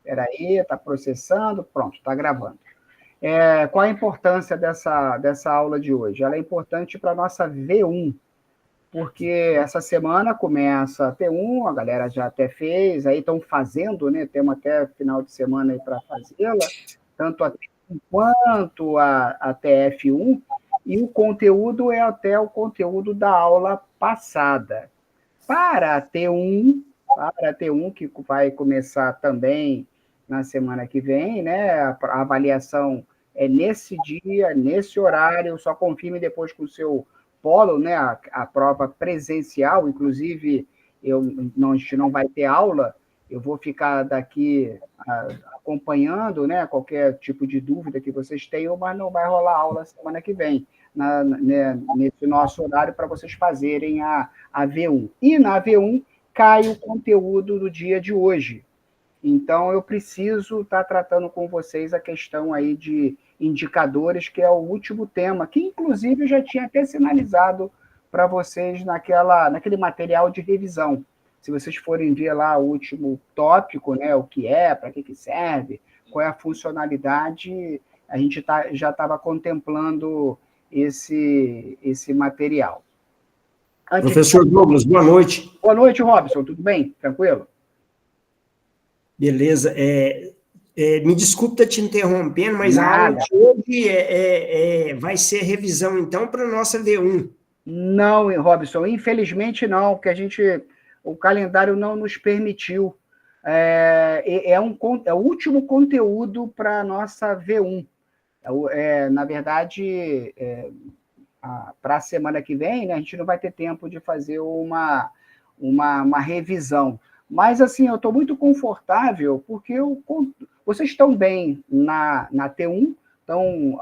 Espera aí, está processando, pronto, está gravando. Qual a importância dessa aula de hoje? Ela é importante para a nossa V1, porque essa semana começa a T1, a galera já até fez, aí estão fazendo, né? Temos até final de semana aí para fazê-la, tanto a T1 quanto a TF1, e o conteúdo é até o conteúdo da aula passada. Para a T1, que vai começar também na semana que vem, né? A avaliação é nesse dia, nesse horário, só confirme depois com o seu polo, né? A prova presencial, inclusive, a gente não vai ter aula, eu vou ficar daqui acompanhando, né? Qualquer tipo de dúvida que vocês tenham, mas não vai rolar aula semana que vem, nesse nosso horário, para vocês fazerem a V1. E na V1 cai o conteúdo do dia de hoje. Então, eu preciso estar tratando com vocês a questão aí de indicadores, que é o último tema, que inclusive eu já tinha até sinalizado para vocês naquele material de revisão. Se vocês forem ver lá o último tópico, né, o que é, para que serve, qual é a funcionalidade, a gente já estava contemplando esse material. Professor Douglas, boa noite. Boa noite, Robson, tudo bem? Tranquilo? Beleza. Me desculpe estar te interrompendo, mas Nada. A aula de hoje vai ser revisão, então, para a nossa V1. Não, Robson, infelizmente não, porque o calendário não nos permitiu. É o último conteúdo para a nossa V1. Na verdade, para a semana que vem, né, a gente não vai ter tempo de fazer uma revisão. Mas, assim, eu estou muito confortável, porque vocês estão bem na T1, então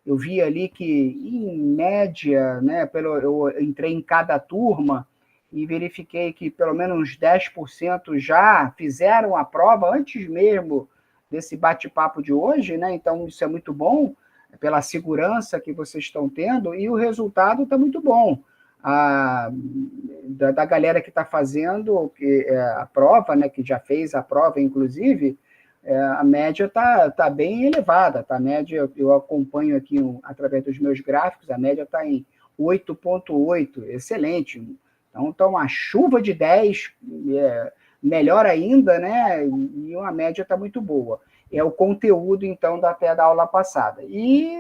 eu vi ali que, em média, né, eu entrei em cada turma e verifiquei que pelo menos uns 10% já fizeram a prova antes mesmo desse bate-papo de hoje, né? Então, isso é muito bom, pela segurança que vocês estão tendo, e o resultado está muito bom. Da galera que está fazendo a prova, né, que já fez a prova, inclusive, a média está bem elevada. Tá? A média, eu acompanho aqui através dos meus gráficos, a média está em 8,8, excelente. Então, está uma chuva de 10, melhor ainda, né? E a média está muito boa. É o conteúdo, então, até da aula passada. E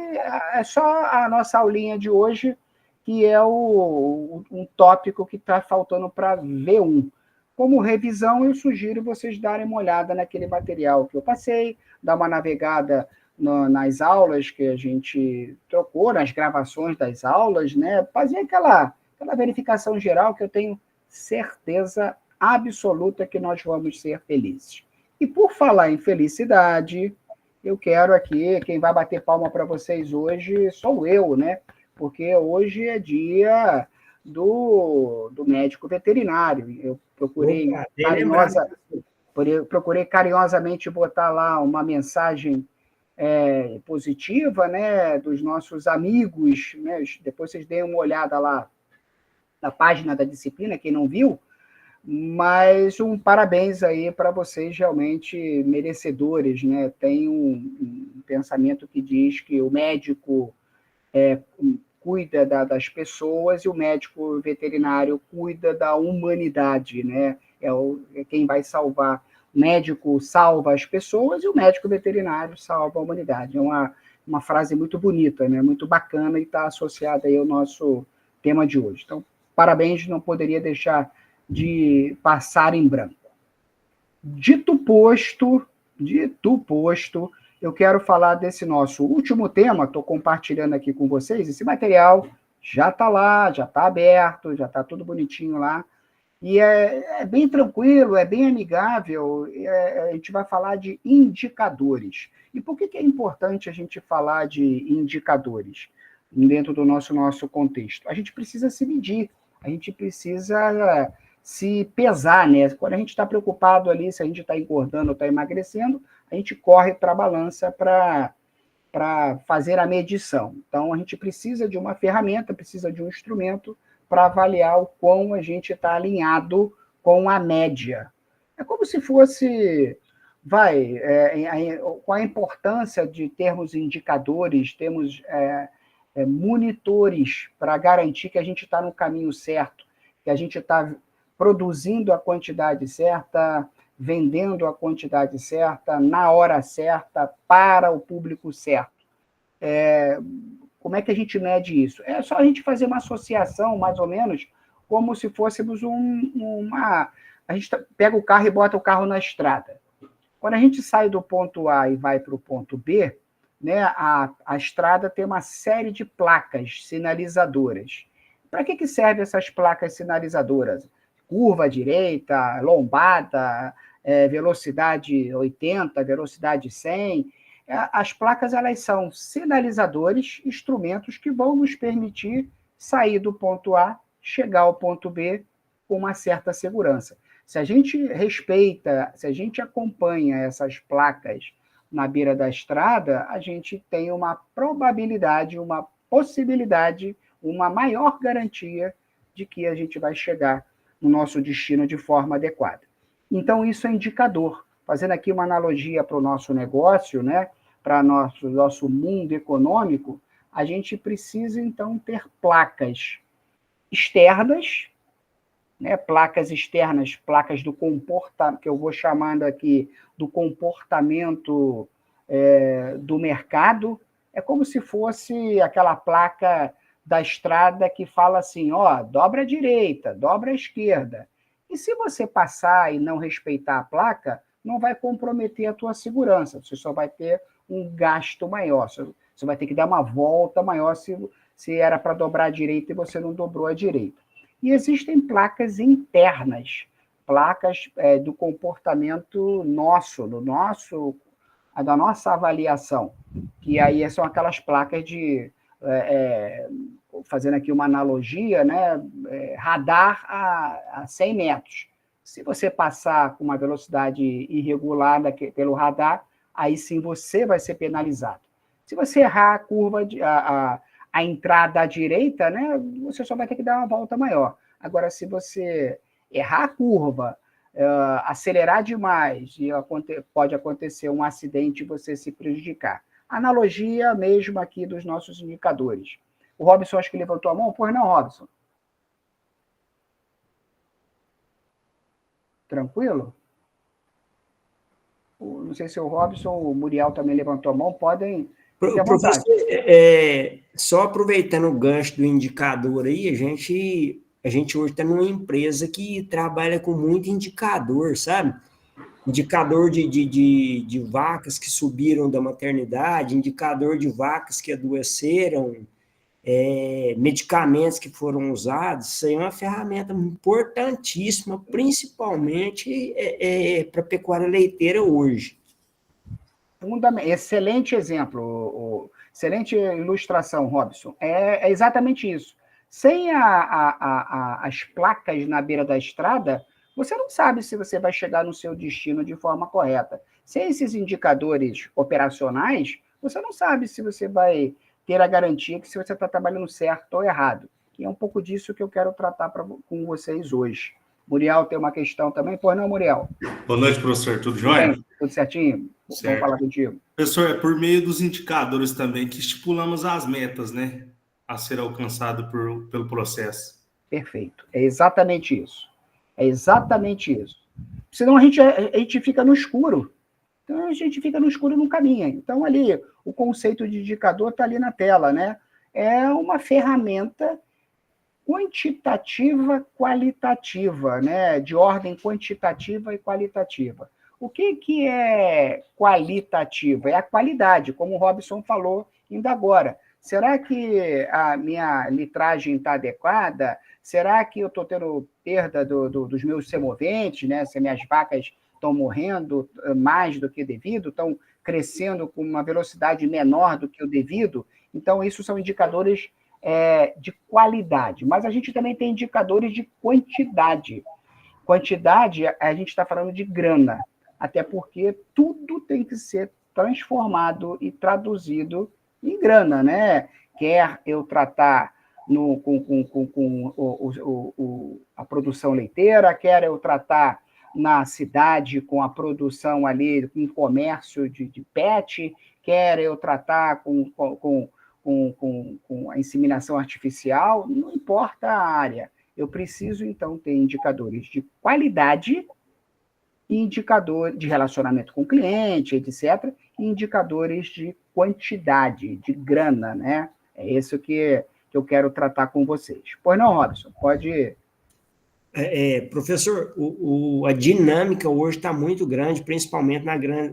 é só a nossa aulinha de hoje, que é um tópico que está faltando para V1. Como revisão, eu sugiro vocês darem uma olhada naquele material que eu passei, dar uma navegada nas aulas que a gente trocou, nas gravações das aulas, né? Fazer aquela verificação geral, que eu tenho certeza absoluta que nós vamos ser felizes. E por falar em felicidade, eu quero aqui, quem vai bater palma para vocês hoje sou eu, né? Porque hoje é dia do médico veterinário. Eu procurei carinhosamente botar lá uma mensagem positiva, né, dos nossos amigos, né? Depois vocês deem uma olhada lá na página da disciplina, quem não viu, mas um parabéns aí para vocês, realmente merecedores, né? Tem um pensamento que diz que o médico cuida das pessoas e o médico veterinário cuida da humanidade, né? É quem vai salvar. O médico salva as pessoas e o médico veterinário salva a humanidade. É uma frase muito bonita, né? Muito bacana, e está associada aí ao nosso tema de hoje. Então, parabéns, não poderia deixar de passar em branco. Dito posto, eu quero falar desse nosso último tema. Estou compartilhando aqui com vocês. Esse material já está lá, já está aberto, já está tudo bonitinho lá. E é bem tranquilo, é bem amigável. A gente vai falar de indicadores. E por que é importante a gente falar de indicadores dentro do nosso contexto? A gente precisa se medir, a gente precisa se pesar, né? Quando a gente está preocupado ali se a gente está engordando ou está emagrecendo, a gente corre para a balança para fazer a medição. Então, a gente precisa de uma ferramenta, precisa de um instrumento para avaliar o quão a gente está alinhado com a média. É como se fosse qual a importância de termos indicadores, termos monitores para garantir que a gente está no caminho certo, que a gente está produzindo a quantidade certa, vendendo a quantidade certa, na hora certa, para o público certo. Como é que a gente mede isso? É só a gente fazer uma associação, mais ou menos, como se fôssemos a gente pega o carro e bota o carro na estrada. Quando a gente sai do ponto A e vai para o ponto B, né, a estrada tem uma série de placas sinalizadoras. Para que servem essas placas sinalizadoras? Curva à direita, lombada, velocidade 80, velocidade 100. As placas, elas são sinalizadores, instrumentos que vão nos permitir sair do ponto A, chegar ao ponto B com uma certa segurança. Se a gente respeita, se a gente acompanha essas placas na beira da estrada, a gente tem uma probabilidade, uma possibilidade, uma maior garantia de que a gente vai chegar no nosso destino de forma adequada. Então, isso é indicador. Fazendo aqui uma analogia para o nosso negócio, né, para o nosso mundo econômico, a gente precisa, então, ter placas externas, né, placas externas, placas do comportamento, que eu vou chamando aqui do comportamento do mercado. É como se fosse aquela placa da estrada que fala assim, dobra à direita, dobra à esquerda. E se você passar e não respeitar a placa, não vai comprometer a tua segurança, você só vai ter um gasto maior, você vai ter que dar uma volta maior se era para dobrar à direita e você não dobrou à direita. E existem placas internas, placas do comportamento nosso, da nossa avaliação, que aí são aquelas placas fazendo aqui uma analogia, né, radar a 100 metros. Se você passar com uma velocidade irregular pelo radar, aí sim você vai ser penalizado. Se você errar a curva, a entrada à direita, né, você só vai ter que dar uma volta maior. Agora, se você errar a curva, acelerar demais, e pode acontecer um acidente e você se prejudicar. Analogia mesmo aqui dos nossos indicadores. O Robson, acho que levantou a mão. Pois não, Robson? Tranquilo? Não sei se o Robson ou o Muriel também levantou a mão. Podem... Professor, só aproveitando o gancho do indicador aí, a gente hoje está numa empresa que trabalha com muito indicador, sabe? Indicador de vacas que subiram da maternidade, indicador de vacas que adoeceram, medicamentos que foram usados. Isso aí é uma ferramenta importantíssima, principalmente para a pecuária leiteira hoje. Excelente exemplo, excelente ilustração, Robson. É exatamente isso. Sem as placas na beira da estrada, você não sabe se você vai chegar no seu destino de forma correta. Sem esses indicadores operacionais, você não sabe se você vai ter a garantia que se você está trabalhando certo ou errado. E é um pouco disso que eu quero tratar com vocês hoje. Muriel tem uma questão também? Pois não, Muriel? Boa noite, professor. Tudo jóia? Tudo certinho? Certo. Vamos falar contigo. Professor, é por meio dos indicadores também que estipulamos as metas, né? A ser alcançado pelo processo. Perfeito. É exatamente isso. É exatamente isso. Senão a gente fica no escuro. Então, a gente fica no escuro e não caminha. Então, ali, o conceito de indicador está ali na tela, né? É uma ferramenta quantitativa, qualitativa, né? De ordem quantitativa e qualitativa. O que é qualitativo? É a qualidade, como o Robson falou ainda agora. Será que a minha litragem está adequada? Será que eu estou tendo perda dos meus semoventes, né? Se minhas vacas estão morrendo mais do que devido, estão crescendo com uma velocidade menor do que o devido? Então, isso são indicadores de qualidade. Mas a gente também tem indicadores de quantidade. Quantidade, a gente está falando de grana, até porque tudo tem que ser transformado e traduzido em grana, né? Quer eu tratar com a produção leiteira, quer eu tratar na cidade com a produção ali, com o comércio de pet, quer eu tratar com a inseminação artificial, não importa a área. Eu preciso, então, ter indicadores de qualidade, indicador de relacionamento com o cliente, etc., e indicadores de quantidade, de grana, né? É isso que eu quero tratar com vocês. Pois não, Robson, pode... Professor, a dinâmica hoje está muito grande, principalmente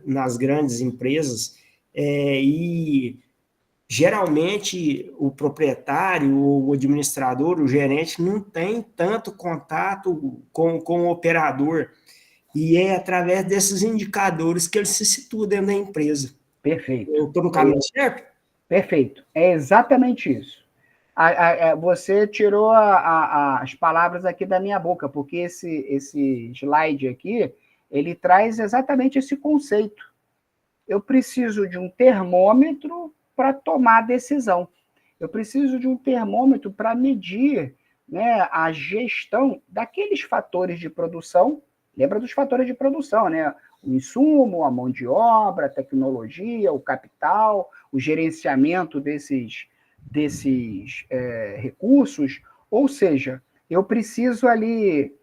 nas grandes empresas, e geralmente o proprietário, o administrador, o gerente não tem tanto contato com o operador, e é através desses indicadores que ele se situa dentro da empresa. Perfeito. Eu estou no caminho certo? Perfeito. É exatamente isso. Você tirou as palavras aqui da minha boca, porque esse slide aqui, ele traz exatamente esse conceito. Eu preciso de um termômetro para tomar decisão. Eu preciso de um termômetro para medir, né, a gestão daqueles fatores de produção. Lembra dos fatores de produção, né? O insumo, a mão de obra, a tecnologia, o capital, o gerenciamento desses recursos. Ou seja, eu preciso ali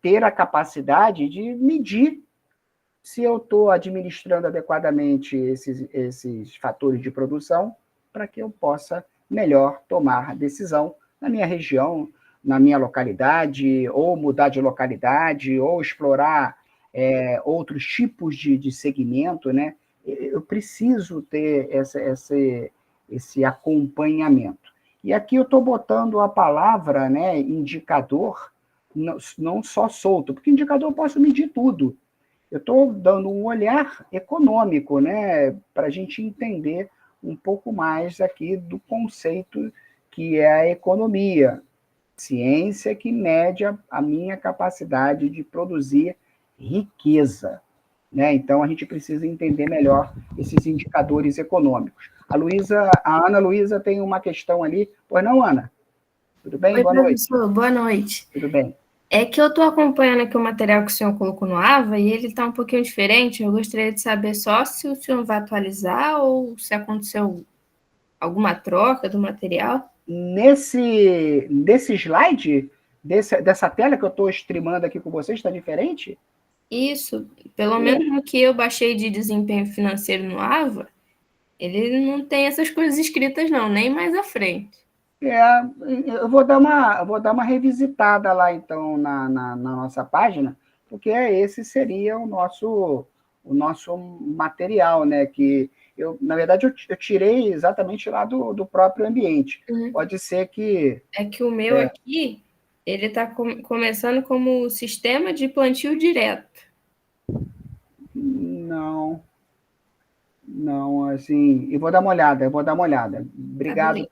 ter a capacidade de medir se eu estou administrando adequadamente esses fatores de produção para que eu possa melhor tomar decisão na minha região, na minha localidade, ou mudar de localidade, ou explorar outros tipos de segmento, né? Eu preciso ter esse acompanhamento. E aqui eu estou botando a palavra, né, indicador, não só solto, porque indicador eu posso medir tudo. Eu estou dando um olhar econômico, né, para a gente entender um pouco mais aqui do conceito que é a economia, ciência que mede a minha capacidade de produzir riqueza, né? Então a gente precisa entender melhor esses indicadores econômicos. A Ana Luísa tem uma questão ali. Pois não, Ana? Tudo bem? Oi, boa professor, noite. boa noite. Tudo bem. É que eu estou acompanhando aqui o material que o senhor colocou no AVA e ele está um pouquinho diferente. Eu gostaria de saber só se o senhor vai atualizar ou se aconteceu alguma troca do material. Nesse slide, dessa tela que eu estou streamando aqui com vocês, está diferente? Isso, pelo menos no que eu baixei de desempenho financeiro no AVA, ele não tem essas coisas escritas não, nem mais à frente. Eu vou dar uma revisitada lá, então, na nossa página, porque esse seria o nosso material, né? Que na verdade, eu tirei exatamente lá do próprio ambiente. Pode ser que... É que o meu aqui, ele está começando como sistema de plantio direto. Não, assim... Eu vou dar uma olhada. Obrigado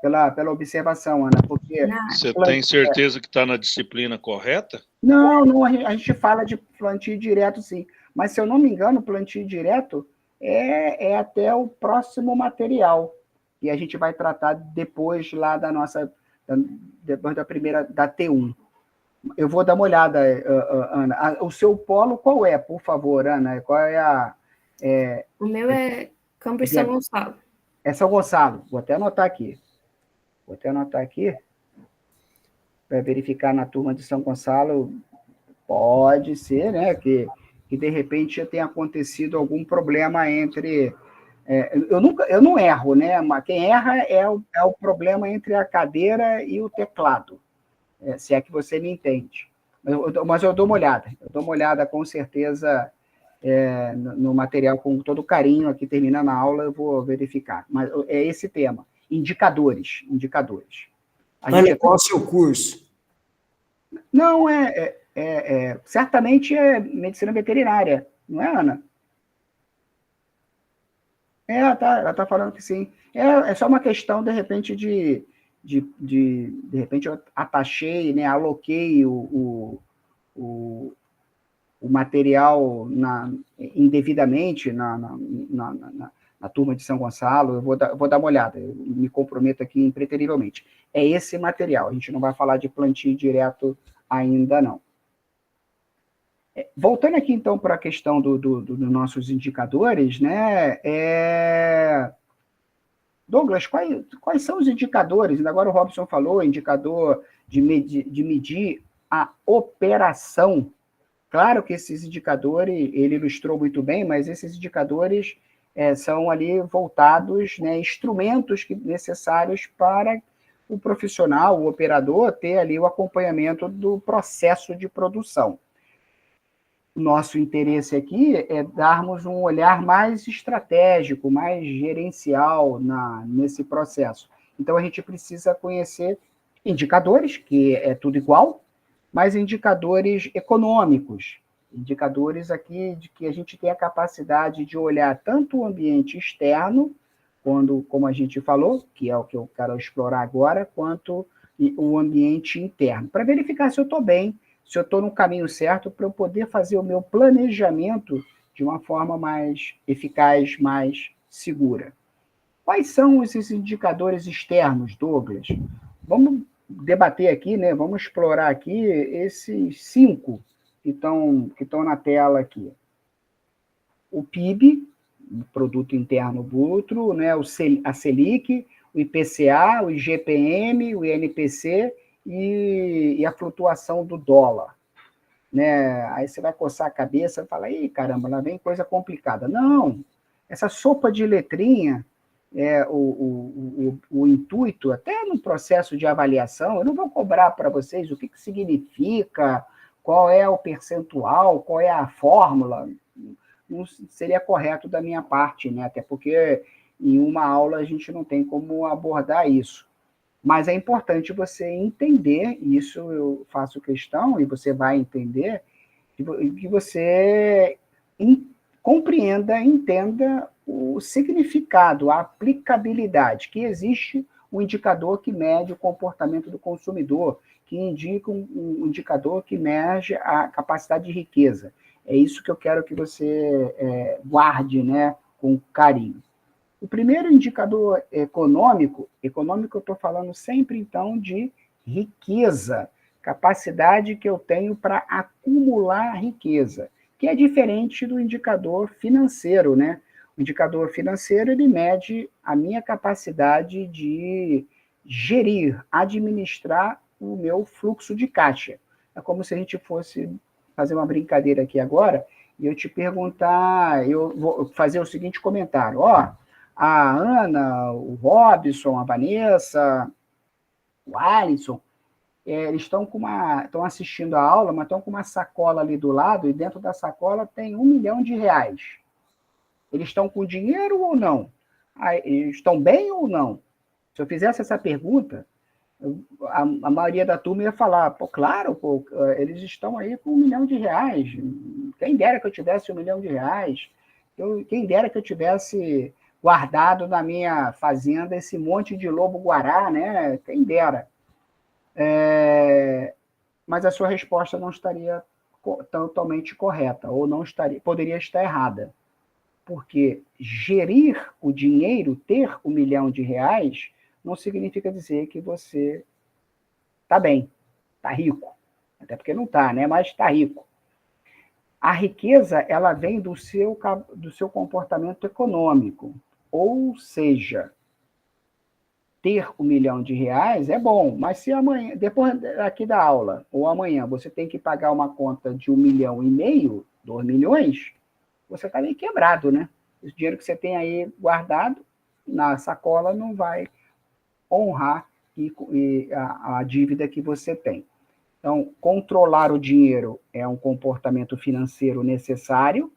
pela observação, Ana, porque... Você tem certeza que está na disciplina correta? Não, a gente fala de plantio direto, sim. Mas, se eu não me engano, plantio direto é até o próximo material, que a gente vai tratar depois lá depois da primeira, da T1. Eu vou dar uma olhada, Ana. O seu polo qual é, por favor, Ana? Qual é o meu é Campos São Gonçalo. É São Gonçalo. Vou até anotar aqui. Para verificar na turma de São Gonçalo. Pode ser, né, que de repente tenha acontecido algum problema entre... eu não erro, né? Mas quem erra é o problema entre a cadeira e o teclado, se é que você me entende. Mas eu dou uma olhada, com certeza, no material, com todo carinho, aqui terminando a aula, eu vou verificar. Mas é esse tema, indicadores. Ana, qual é o seu curso? Não, certamente é medicina veterinária, não é, Ana? Ela está falando que sim. É só uma questão, de repente, de repente eu atachei, né, aloquei o material indevidamente na turma de São Gonçalo. Eu vou dar uma olhada, eu me comprometo aqui impreterivelmente. É esse material, a gente não vai falar de plantio direto ainda não. Voltando aqui, então, para a questão dos nossos indicadores, né? Douglas, quais são os indicadores? Agora o Robson falou, indicador de medir a operação. Claro que esses indicadores, ele ilustrou muito bem, mas esses indicadores são ali voltados, né, instrumentos necessários para o profissional, o operador, ter ali o acompanhamento do processo de produção. Nosso interesse aqui é darmos um olhar mais estratégico, mais gerencial nesse processo. Então, a gente precisa conhecer indicadores, que é tudo igual, mas indicadores econômicos, indicadores aqui de que a gente tem a capacidade de olhar tanto o ambiente externo, como a gente falou, que é o que eu quero explorar agora, quanto o ambiente interno, para verificar se eu estou bem, se eu estou no caminho certo, para eu poder fazer o meu planejamento de uma forma mais eficaz, mais segura. Quais são esses indicadores externos, Douglas? Vamos debater aqui, né? Vamos explorar aqui esses 5 que estão na tela aqui. O PIB, o Produto Interno Bruto, né? A Selic, o IPCA, o IGPM, o INPC e a flutuação do dólar. Né? Aí você vai coçar a cabeça e falar, ih, caramba, lá vem coisa complicada. Não, essa sopa de letrinha, o intuito, até no processo de avaliação, eu não vou cobrar para vocês o que significa, qual é o percentual, qual é a fórmula, não seria correto da minha parte, né? Até porque em uma aula a gente não tem como abordar isso. Mas é importante você entender, e isso eu faço questão, e você vai entender, que você compreenda, entenda o significado, a aplicabilidade, que existe um indicador que mede o comportamento do consumidor, que indica um indicador que mede a capacidade de riqueza. É isso que eu quero que você guarde, né, com carinho. O primeiro indicador econômico eu estou falando sempre, então, de riqueza, capacidade que eu tenho para acumular riqueza, que é diferente do indicador financeiro, né? O indicador financeiro, ele mede a minha capacidade de gerir, administrar o meu fluxo de caixa. É como se a gente fosse fazer uma brincadeira aqui agora, e eu te perguntar, eu vou fazer o seguinte comentário, a Ana, o Robson, a Vanessa, o Alisson, eles estão assistindo a aula, mas estão com uma sacola ali do lado, e dentro da sacola tem R$1 milhão. Eles estão com dinheiro ou não? Eles estão bem ou não? Se eu fizesse essa pergunta, a maioria da turma ia falar, claro, eles estão aí com R$1 milhão. Quem dera que eu tivesse R$1 milhão. Quem dera que eu tivesse guardado na minha fazenda esse monte de lobo-guará, né? Quem dera. Mas a sua resposta não estaria totalmente correta, ou poderia estar errada. Porque gerir o dinheiro, ter R$1 milhão, não significa dizer que você está bem, está rico. Até porque não está, né? Mas está rico. A riqueza, ela vem do seu comportamento econômico. Ou seja, ter R$1 milhão é bom, mas se amanhã, depois aqui da aula, ou amanhã, você tem que pagar uma conta de R$1,5 milhão, 2 milhões, você está meio quebrado, né? O dinheiro que você tem aí guardado na sacola não vai honrar a dívida que você tem. Então, controlar o dinheiro é um comportamento financeiro necessário,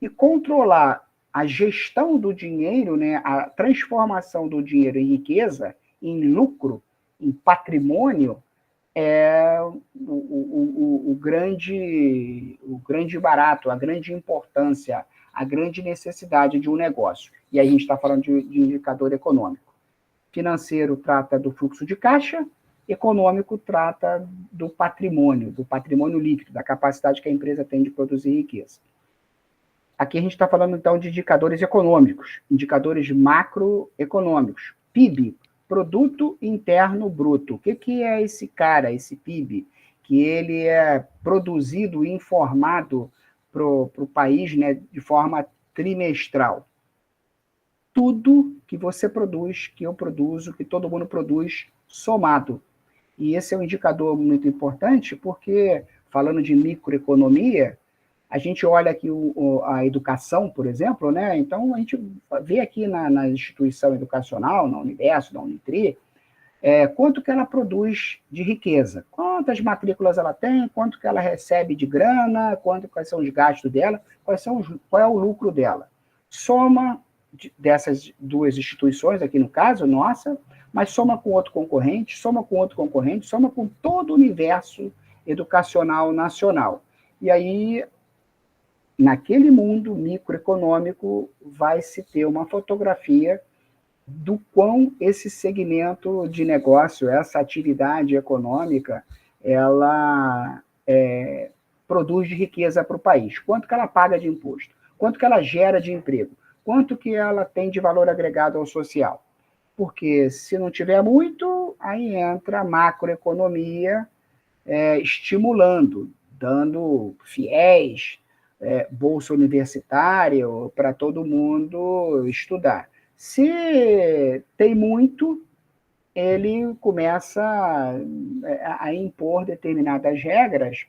e controlar a gestão do dinheiro, né, a transformação do dinheiro em riqueza, em lucro, em patrimônio, é o grande barato, a grande importância, a grande necessidade de um negócio. E aí a gente está falando de indicador econômico. Financeiro trata do fluxo de caixa, econômico trata do patrimônio líquido, da capacidade que a empresa tem de produzir riqueza. Aqui a gente está falando, então, de indicadores econômicos, indicadores macroeconômicos. PIB, Produto Interno Bruto. O que é esse cara, esse PIB? que ele é produzido e informado para o país, né, de forma trimestral. Tudo que você produz, que eu produzo, que todo mundo produz, somado. E esse é um indicador muito importante, porque, falando de microeconomia, a gente olha aqui a educação, por exemplo, né? Então, a gente vê aqui na instituição educacional, na Universo, na Unitri, quanto que ela produz de riqueza, quantas matrículas ela tem, quanto que ela recebe de grana, quais são os gastos dela, qual é o lucro dela. Soma dessas duas instituições, aqui no caso, nossa, mas soma com outro concorrente, soma com outro concorrente, soma com todo o universo educacional nacional. E aí, naquele mundo microeconômico, vai se ter uma fotografia do quão esse segmento de negócio, essa atividade econômica, ela produz de riqueza para o país. Quanto que ela paga de imposto? Quanto que ela gera de emprego? Quanto que ela tem de valor agregado ao social? Porque se não tiver muito, aí entra a macroeconomia estimulando, dando fiéis, bolsa universitária para todo mundo estudar. Se tem muito, ele começa a impor determinadas regras,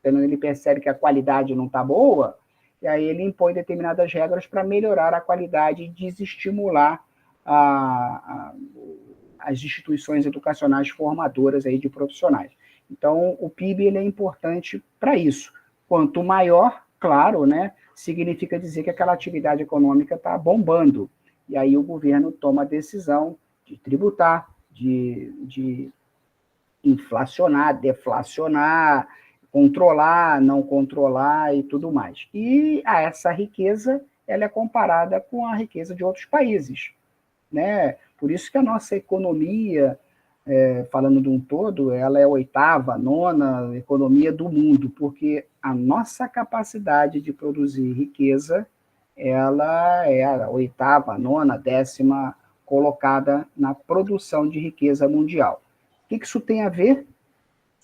quando ele percebe que a qualidade não está boa, e aí ele impõe determinadas regras para melhorar a qualidade e desestimular as instituições educacionais formadoras aí de profissionais. Então, o PIB ele é importante para isso. Quanto maior, claro, né, significa dizer que aquela atividade econômica está bombando. E aí o governo toma a decisão de tributar, de inflacionar, deflacionar, controlar, não controlar e tudo mais. E essa riqueza ela é comparada com a riqueza de outros países, né? Por isso que a nossa economia, falando de um todo, ela é a 8ª, 9ª economia do mundo, porque a nossa capacidade de produzir riqueza ela é a 8ª, 9ª, 10ª colocada na produção de riqueza mundial. O que isso tem a ver?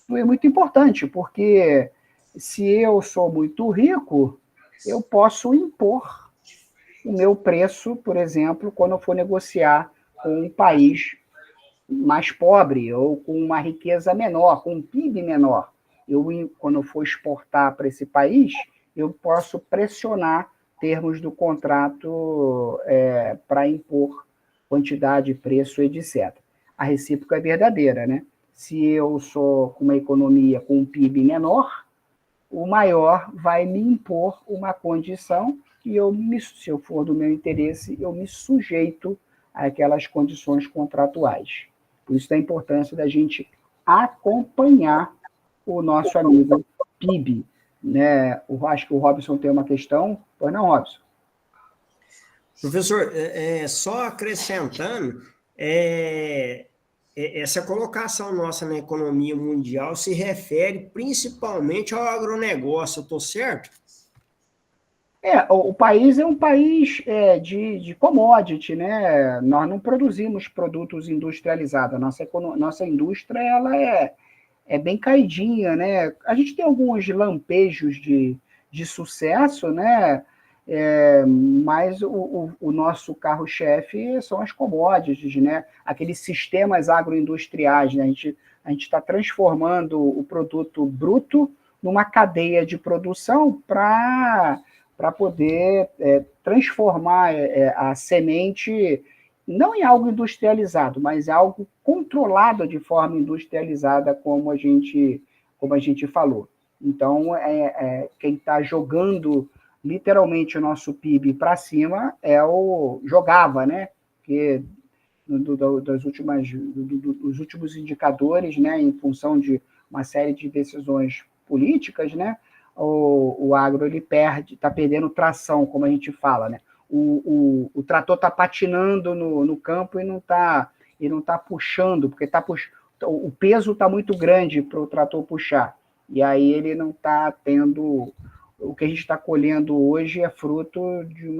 É muito importante, porque se eu sou muito rico, eu posso impor o meu preço, por exemplo, quando eu for negociar com um país mais pobre ou com uma riqueza menor, com um PIB menor. Quando eu for exportar para esse país, eu posso pressionar termos do contrato para impor quantidade, preço, etc. A recíproca é verdadeira, né? Se eu sou com uma economia com um PIB menor, o maior vai me impor uma condição e se eu for do meu interesse, eu me sujeito àquelas condições contratuais. Por isso da importância da gente acompanhar o nosso amigo PIB, né? Acho que o Robson tem uma questão. Pois não, Robson? Professor, só acrescentando, essa colocação nossa na economia mundial se refere principalmente ao agronegócio, estou certo? O país é um país de commodity, né? Nós não produzimos produtos industrializados. Nossa indústria ela é bem caidinha, né? A gente tem alguns lampejos de sucesso, né? Mas o nosso carro-chefe são as commodities, né? Aqueles sistemas agroindustriais, né? A gente está transformando o produto bruto numa cadeia de produção para poder transformar a semente não em algo industrializado, mas algo controlado de forma industrializada, como a gente falou. Então, quem está jogando literalmente o nosso PIB para cima jogava, né? Porque dos últimos indicadores, né, em função de uma série de decisões políticas, né, o agro ele está perdendo tração, como a gente fala, né? O trator está patinando no campo e não está puxando, porque o peso está muito grande para o trator puxar. E aí ele não está tendo... O que a gente está colhendo hoje é fruto de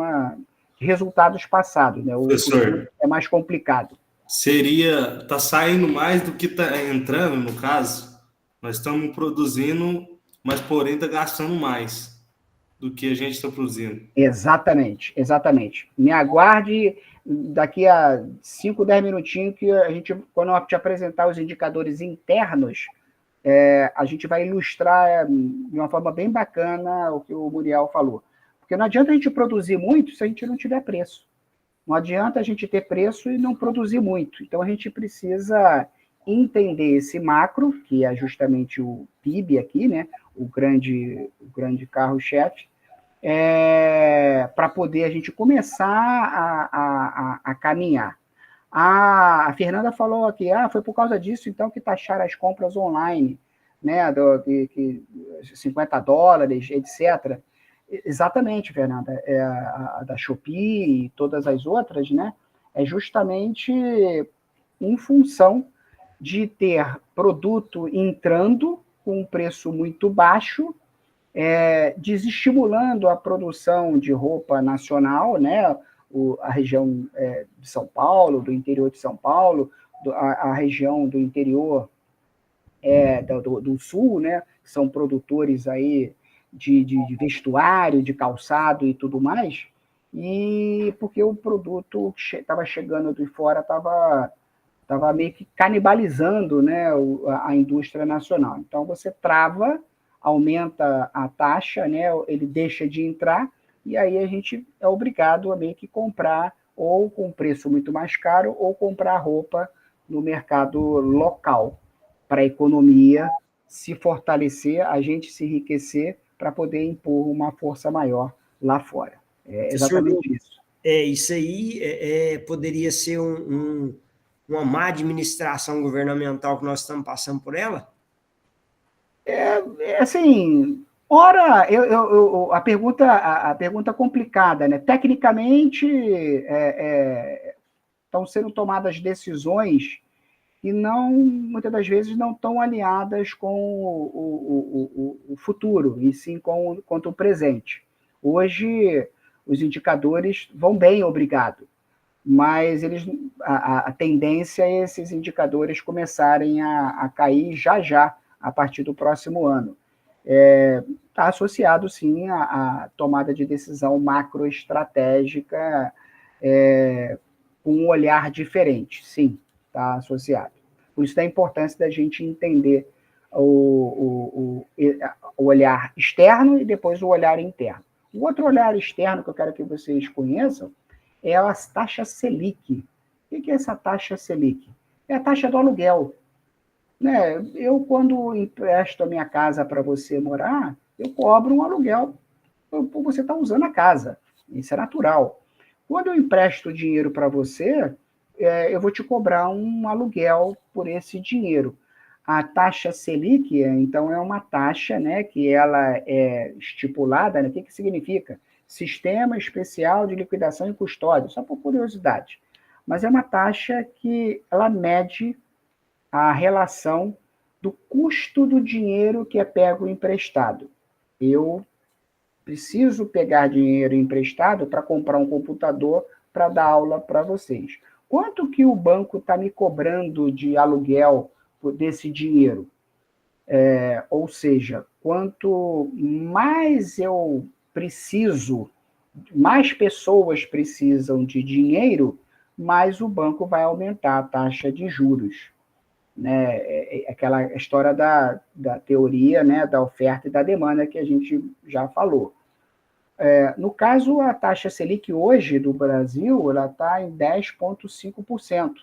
resultados passados, né? Professor, é mais complicado. Está saindo mais do que está entrando, no caso? Nós estamos produzindo, mas porém está gastando mais do que a gente está produzindo. Exatamente, exatamente. Me aguarde daqui a 5, 10 minutinhos que a gente, quando eu te apresentar os indicadores internos, a gente vai ilustrar de uma forma bem bacana o que o Muriel falou. Porque não adianta a gente produzir muito se a gente não tiver preço. Não adianta a gente ter preço e não produzir muito. Então, a gente precisa entender esse macro, que é justamente o PIB aqui, né? O grande carro-chefe, para poder a gente começar a caminhar. A Fernanda falou aqui, foi por causa disso, então, que taxaram as compras online, né, $50, etc. Exatamente, Fernanda. A da Shopee e todas as outras, né, é justamente em função de ter produto entrando com um preço muito baixo, desestimulando a produção de roupa nacional, né? A região de São Paulo, do interior de São Paulo, a região do interior do sul, né? Que são produtores aí de vestuário, de calçado e tudo mais, e porque o produto que estava chegando de fora estava meio que canibalizando, né, a indústria nacional. Então, você trava, aumenta a taxa, né, ele deixa de entrar, e aí a gente é obrigado a meio que comprar ou com preço muito mais caro ou comprar roupa no mercado local, para a economia se fortalecer, a gente se enriquecer para poder impor uma força maior lá fora. É exatamente isso. Isso aí poderia ser uma má administração governamental que nós estamos passando por ela? Assim, ora, a pergunta complicada, né? Tecnicamente, estão sendo tomadas decisões que muitas das vezes não estão alinhadas com o futuro, e sim quanto o presente. Hoje, os indicadores vão bem, obrigado, mas a tendência é esses indicadores começarem a cair já, a partir do próximo ano. Está associado, sim, à tomada de decisão macroestratégica com um olhar diferente, sim, está associado. Por isso da importância da gente entender o olhar externo e depois o olhar interno. O outro olhar externo que eu quero que vocês conheçam é a taxa Selic. O que é essa taxa Selic? É a taxa do aluguel. Né? Eu, quando empresto a minha casa para você morar, eu cobro um aluguel por você estar usando a casa. Isso é natural. Quando eu empresto dinheiro para você, eu vou te cobrar um aluguel por esse dinheiro. A taxa Selic, então, é uma taxa, né, que ela é estipulada, né? O que significa? Sistema Especial de Liquidação e Custódia, só por curiosidade. Mas é uma taxa que ela mede a relação do custo do dinheiro que é pego emprestado. Eu preciso pegar dinheiro emprestado para comprar um computador para dar aula para vocês. Quanto que o banco está me cobrando de aluguel desse dinheiro? Ou seja, quanto mais eu preciso, mais pessoas precisam de dinheiro, mais o banco vai aumentar a taxa de juros. Né? Aquela história da teoria, né, da oferta e da demanda que a gente já falou. No caso, a taxa Selic hoje do Brasil ela está em 10,5%.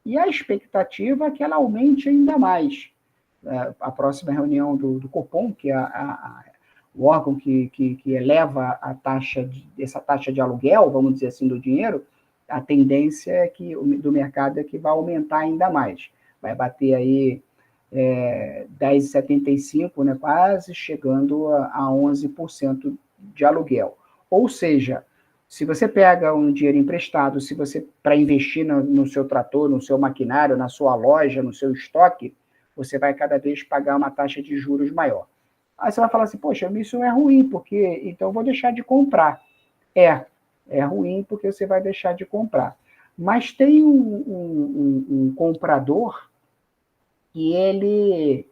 E a expectativa é que ela aumente ainda mais. A próxima reunião do Copom, que é o órgão que eleva essa taxa de aluguel, vamos dizer assim, do dinheiro, a tendência é do mercado é que vai aumentar ainda mais. Vai bater aí 10,75%, né, quase chegando a 11% de aluguel. Ou seja, se você pega um dinheiro emprestado, para investir no seu trator, no seu maquinário, na sua loja, no seu estoque, você vai cada vez pagar uma taxa de juros maior. Aí você vai falar assim, poxa, isso é ruim, porque então eu vou deixar de comprar. É ruim porque você vai deixar de comprar. Mas tem um comprador que ele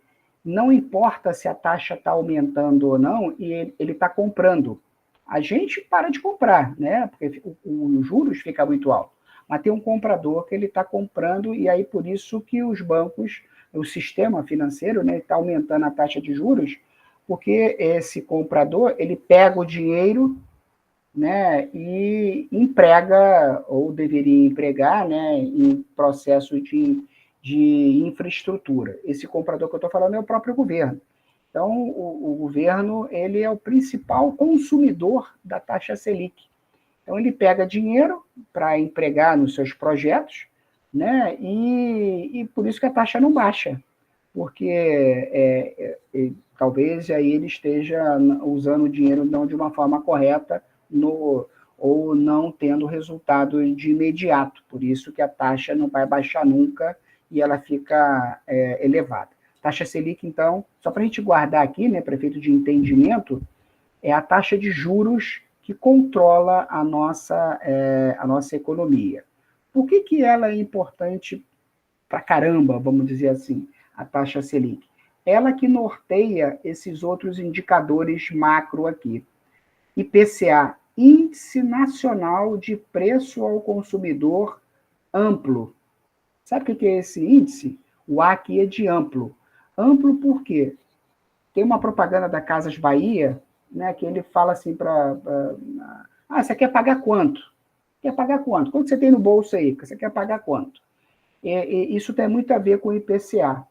não importa se a taxa está aumentando ou não, e ele está comprando. A gente para de comprar, né? Porque os juros fica muito alto. Mas tem um comprador que ele está comprando, e aí por isso que os bancos, o sistema financeiro, né, está aumentando a taxa de juros, porque esse comprador, ele pega o dinheiro, né, e emprega, ou deveria empregar, né, em processo de infraestrutura. Esse comprador que eu estou falando é o próprio governo. Então, o governo, ele é o principal consumidor da taxa Selic. Então, ele pega dinheiro para empregar nos seus projetos, né, e por isso que a taxa não baixa, porque talvez aí ele esteja usando o dinheiro não de uma forma correta, ou não tendo resultado de imediato. Por isso que a taxa não vai baixar nunca e ela fica elevada. Taxa Selic, então, só para a gente guardar aqui, né, para efeito de entendimento, é a taxa de juros que controla a nossa economia. Por que ela é importante pra caramba, vamos dizer assim, a taxa Selic? Ela que norteia esses outros indicadores macro aqui. IPCA, Índice Nacional de Preço ao Consumidor Amplo. Sabe o que é esse índice? O A aqui é de amplo. Amplo por quê? Tem uma propaganda da Casas Bahia, né, que ele fala assim você quer pagar quanto? Quer pagar quanto? Quanto você tem no bolso aí? Você quer pagar quanto? Isso tem muito a ver com o IPCA.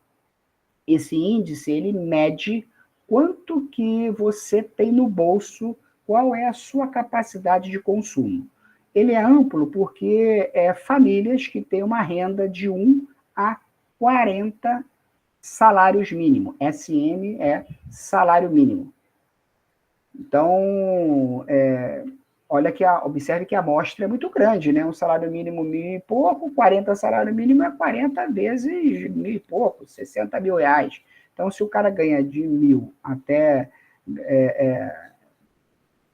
Esse índice, ele mede quanto que você tem no bolso, qual é a sua capacidade de consumo. Ele é amplo porque famílias que têm uma renda de 1 a 40 salários mínimos. SM é salário mínimo. Então, observe que a amostra é muito grande, né? Um salário mínimo 1.000 e pouco, 40 salário mínimo é 40 vezes 1.000 e pouco, 60 mil reais. Então, se o cara ganha de 1.000 até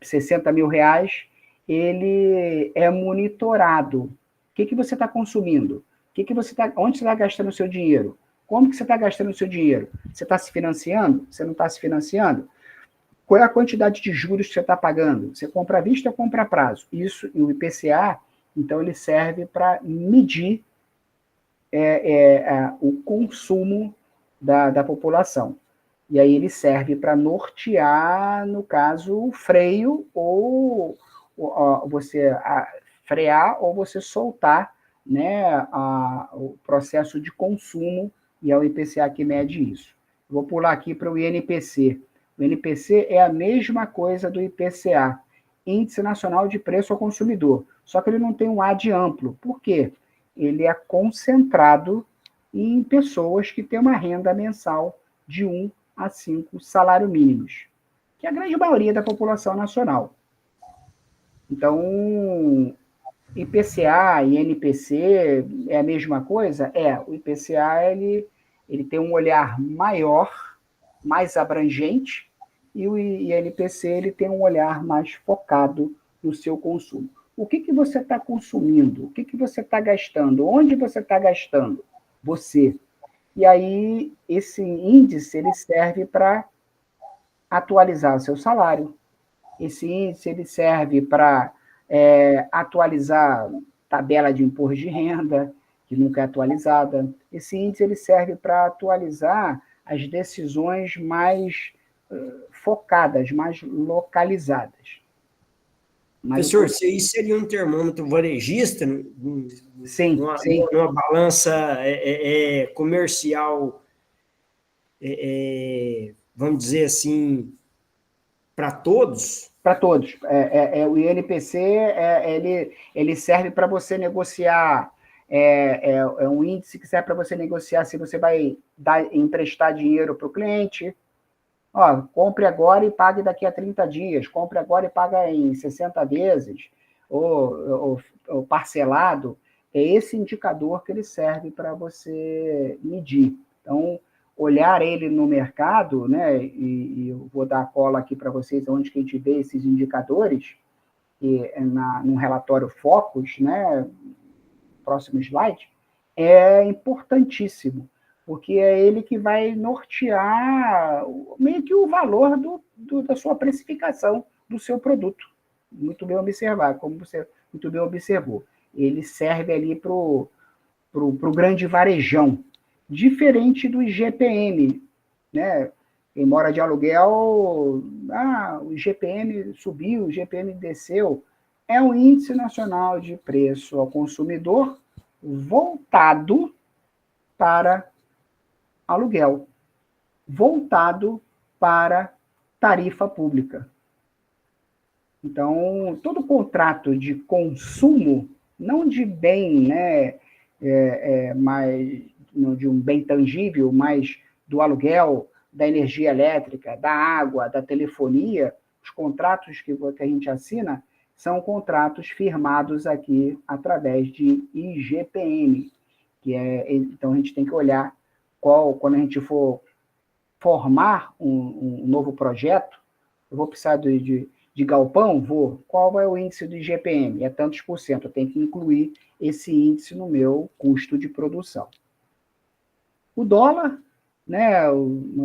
60 mil reais, ele é monitorado. O que você está consumindo? Onde você está gastando o seu dinheiro? Como que você está gastando o seu dinheiro? Você está se financiando? Você não está se financiando? Qual é a quantidade de juros que você está pagando? Você compra à vista ou compra a prazo? Isso, e o IPCA, então, ele serve para medir o consumo da população. E aí ele serve para nortear, no caso, o freio, ou você frear ou você soltar, né, o processo de consumo, e é o IPCA que mede isso. Vou pular aqui para o INPC. O INPC é a mesma coisa do IPCA, Índice Nacional de Preço ao Consumidor, só que ele não tem um A de amplo. Por quê? Ele é concentrado em pessoas que têm uma renda mensal de 1 a 5 salários mínimos, que é a grande maioria da população nacional. Então, IPCA e INPC é a mesma coisa? O IPCA ele tem um olhar maior, mais abrangente, e o INPC ele tem um olhar mais focado no seu consumo. O que você está consumindo? O que você está gastando? Onde você está gastando? Você. E aí, esse índice ele serve para atualizar o seu salário. Esse índice ele serve para atualizar tabela de imposto de renda, que nunca é atualizada. Esse índice ele serve para atualizar as decisões mais focadas, mais localizadas. Professor, isso seria um termômetro varejista? Sim, numa balança comercial, vamos dizer assim, para todos? Para todos. O INPC ele serve para você negociar, é um índice que serve para você negociar se você vai emprestar dinheiro para o cliente. Compre agora e pague daqui a 30 dias, compre agora e paga em 60 vezes, ou parcelado. É esse indicador que ele serve para você medir. Então, olhar ele no mercado, né, e eu vou dar a cola aqui para vocês, onde que a gente vê esses indicadores, num relatório Focus, né, próximo slide, é importantíssimo. porque é ele que vai nortear meio que o valor da sua precificação do seu produto. Muito bem observado, como você muito bem observou. Ele serve ali para o grande varejão, diferente do IGPM, né? Quem mora de aluguel, o IGPM subiu, o IGPM desceu. É o Índice Nacional de Preço ao Consumidor voltado para aluguel, voltado para tarifa pública. Então, todo contrato de consumo, não de bem, né, mas de um bem tangível, mas do aluguel, da energia elétrica, da água, da telefonia, os contratos que a gente assina são contratos firmados aqui através de IGPM, então a gente tem que olhar quando a gente for formar um novo projeto, eu vou precisar de galpão? Qual é o índice do IGPM? É tantos por cento, eu tenho que incluir esse índice no meu custo de produção. O dólar, né,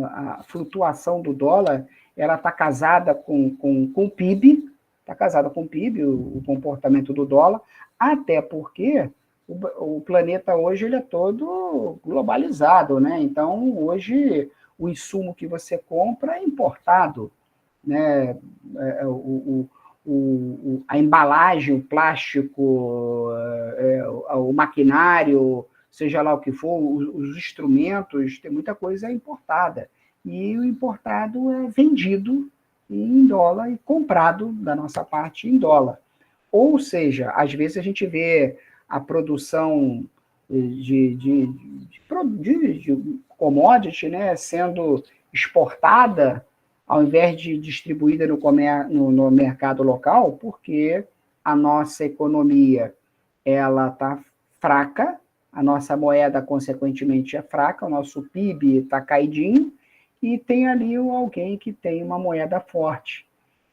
a flutuação do dólar, ela está casada com o PIB, está casada com o PIB, o comportamento do dólar, até porque o planeta hoje ele é todo globalizado, né? Então, hoje, o insumo que você compra é importado, né? A embalagem, o plástico, o maquinário, seja lá o que for, os instrumentos, tem muita coisa importada. E o importado é vendido em dólar e comprado, da nossa parte, em dólar. Ou seja, às vezes a gente vê a produção de commodity, né, sendo exportada ao invés de distribuída no mercado local, porque a nossa economia ela está fraca, a nossa moeda, consequentemente, é fraca, o nosso PIB está caidinho, e tem ali alguém que tem uma moeda forte.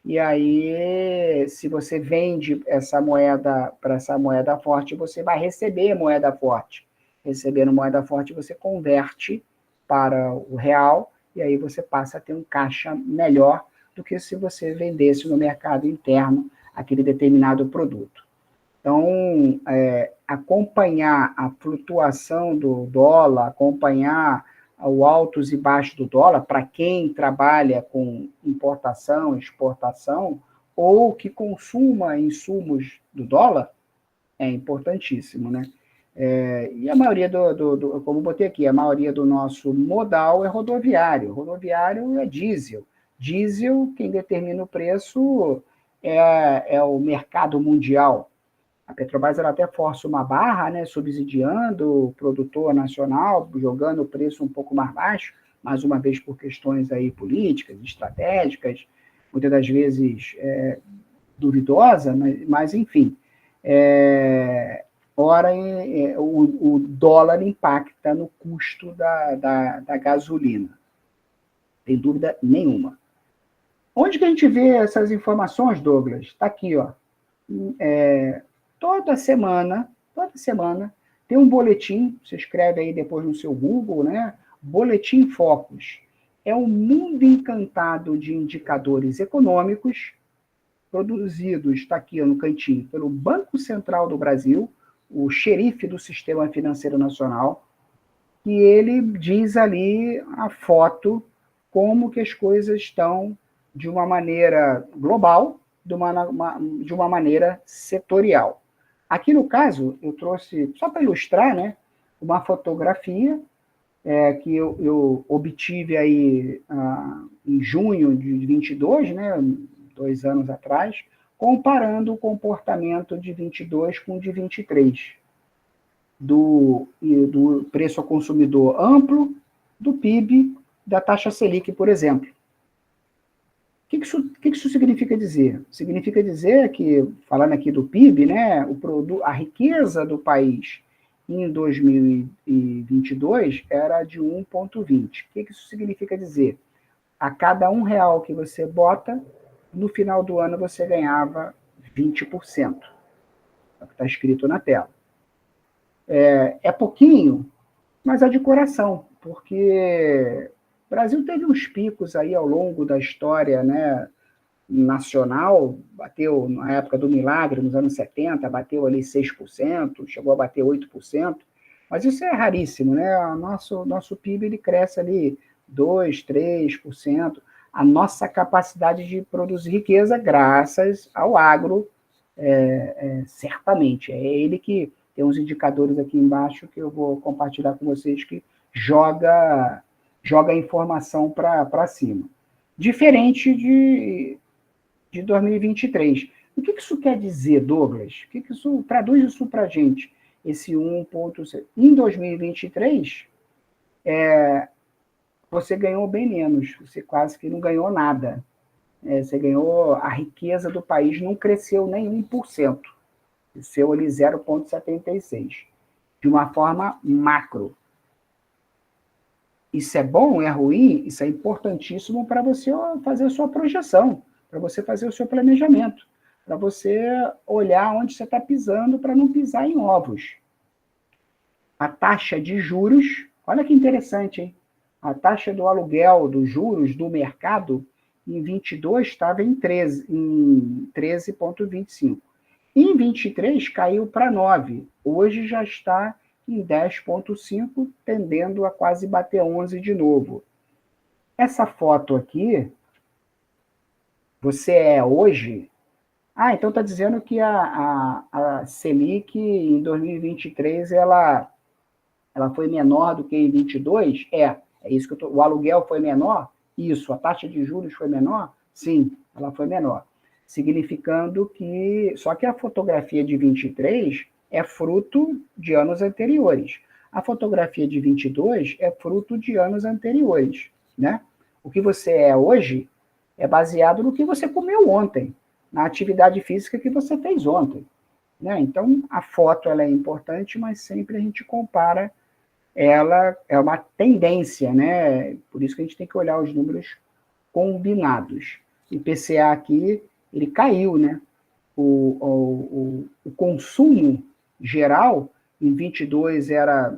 E aí, se você vende essa moeda para essa moeda forte, você vai receber moeda forte. Recebendo moeda forte, você converte para o real, e aí você passa a ter um caixa melhor do que se você vendesse no mercado interno aquele determinado produto. Então, acompanhar a flutuação do dólar, acompanhar o altos e baixos do dólar, para quem trabalha com importação, exportação, ou que consuma insumos do dólar, é importantíssimo, né? E a maioria como eu botei aqui, a maioria do nosso modal é rodoviário. Rodoviário é diesel. Diesel, quem determina o preço é o mercado mundial. A Petrobras ela até força uma barra, né, subsidiando o produtor nacional, jogando o preço um pouco mais baixo, mais uma vez por questões aí políticas, estratégicas, muitas das vezes duvidosa, mas enfim. O dólar impacta no custo da gasolina. Tem dúvida nenhuma. Onde que a gente vê essas informações, Douglas? Está aqui, ó. Toda semana, tem um boletim, você escreve aí depois no seu Google, né? Boletim Focus. É um mundo encantado de indicadores econômicos produzidos, está aqui no cantinho, pelo Banco Central do Brasil, o xerife do Sistema Financeiro Nacional, que ele diz ali a foto como que as coisas estão de uma maneira global, de uma maneira setorial. Aqui, no caso, eu trouxe, só para ilustrar, né, uma fotografia que eu obtive aí em junho de 22, né, 2 anos atrás, comparando o comportamento de 22 com o de 23, do preço ao consumidor amplo, do PIB, da taxa Selic, por exemplo. O que isso significa dizer? Significa dizer que, falando aqui do PIB, né, a riqueza do país em 2022 era de 1,20. O que isso significa dizer? A cada R$1 que você bota, no final do ano você ganhava 20%. É o que está escrito na tela. É pouquinho, mas é de coração. porque o Brasil teve uns picos aí ao longo da história, né, nacional, bateu na época do Milagre, nos anos 70, bateu ali 6%, chegou a bater 8%, mas isso é raríssimo, né? O nosso PIB ele cresce ali 2%, 3%. A nossa capacidade de produzir riqueza graças ao agro, certamente. É ele que tem uns indicadores aqui embaixo que eu vou compartilhar com vocês que joga a informação para cima. Diferente de 2023. O que isso quer dizer, Douglas? Traduz isso para a gente, esse 1,6. Em 2023, você ganhou bem menos, você quase que não ganhou nada. Você ganhou, a riqueza do país não cresceu nem 1%, cresceu ali 0,76%, de uma forma macro. Isso é bom, é ruim? Isso é importantíssimo para você fazer a sua projeção, para você fazer o seu planejamento, para você olhar onde você está pisando para não pisar em ovos. A taxa de juros, olha que interessante, hein? A taxa do aluguel, dos juros do mercado, em 22 estava em 13,25. Em 23 caiu para 9. Hoje já está em 10,5, tendendo a quase bater 11 de novo. Essa foto aqui, você é hoje... então está dizendo que a Selic em 2023 ela foi menor do que em 22? É isso que o aluguel foi menor? Isso. A taxa de juros foi menor? Sim, ela foi menor. Significando que... Só que a fotografia de 23 é fruto de anos anteriores. A fotografia de 22 é fruto de anos anteriores, né? O que você é hoje é baseado no que você comeu ontem, na atividade física que você fez ontem, né? Então, a foto ela é importante, mas sempre a gente compara, ela é uma tendência, né? Por isso que a gente tem que olhar os números combinados. O IPCA aqui, ele caiu, né? O consumo geral, em 22 era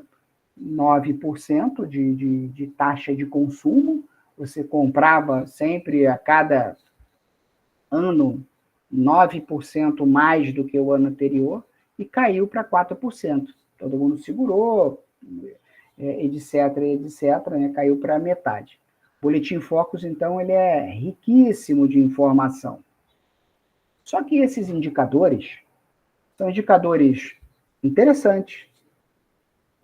9% de taxa de consumo, você comprava sempre a cada ano 9% mais do que o ano anterior, e caiu para 4%. Todo mundo segurou, etc., né? Caiu para metade. O Boletim Focus, então, ele é riquíssimo de informação. Só que esses indicadores são indicadores interessantes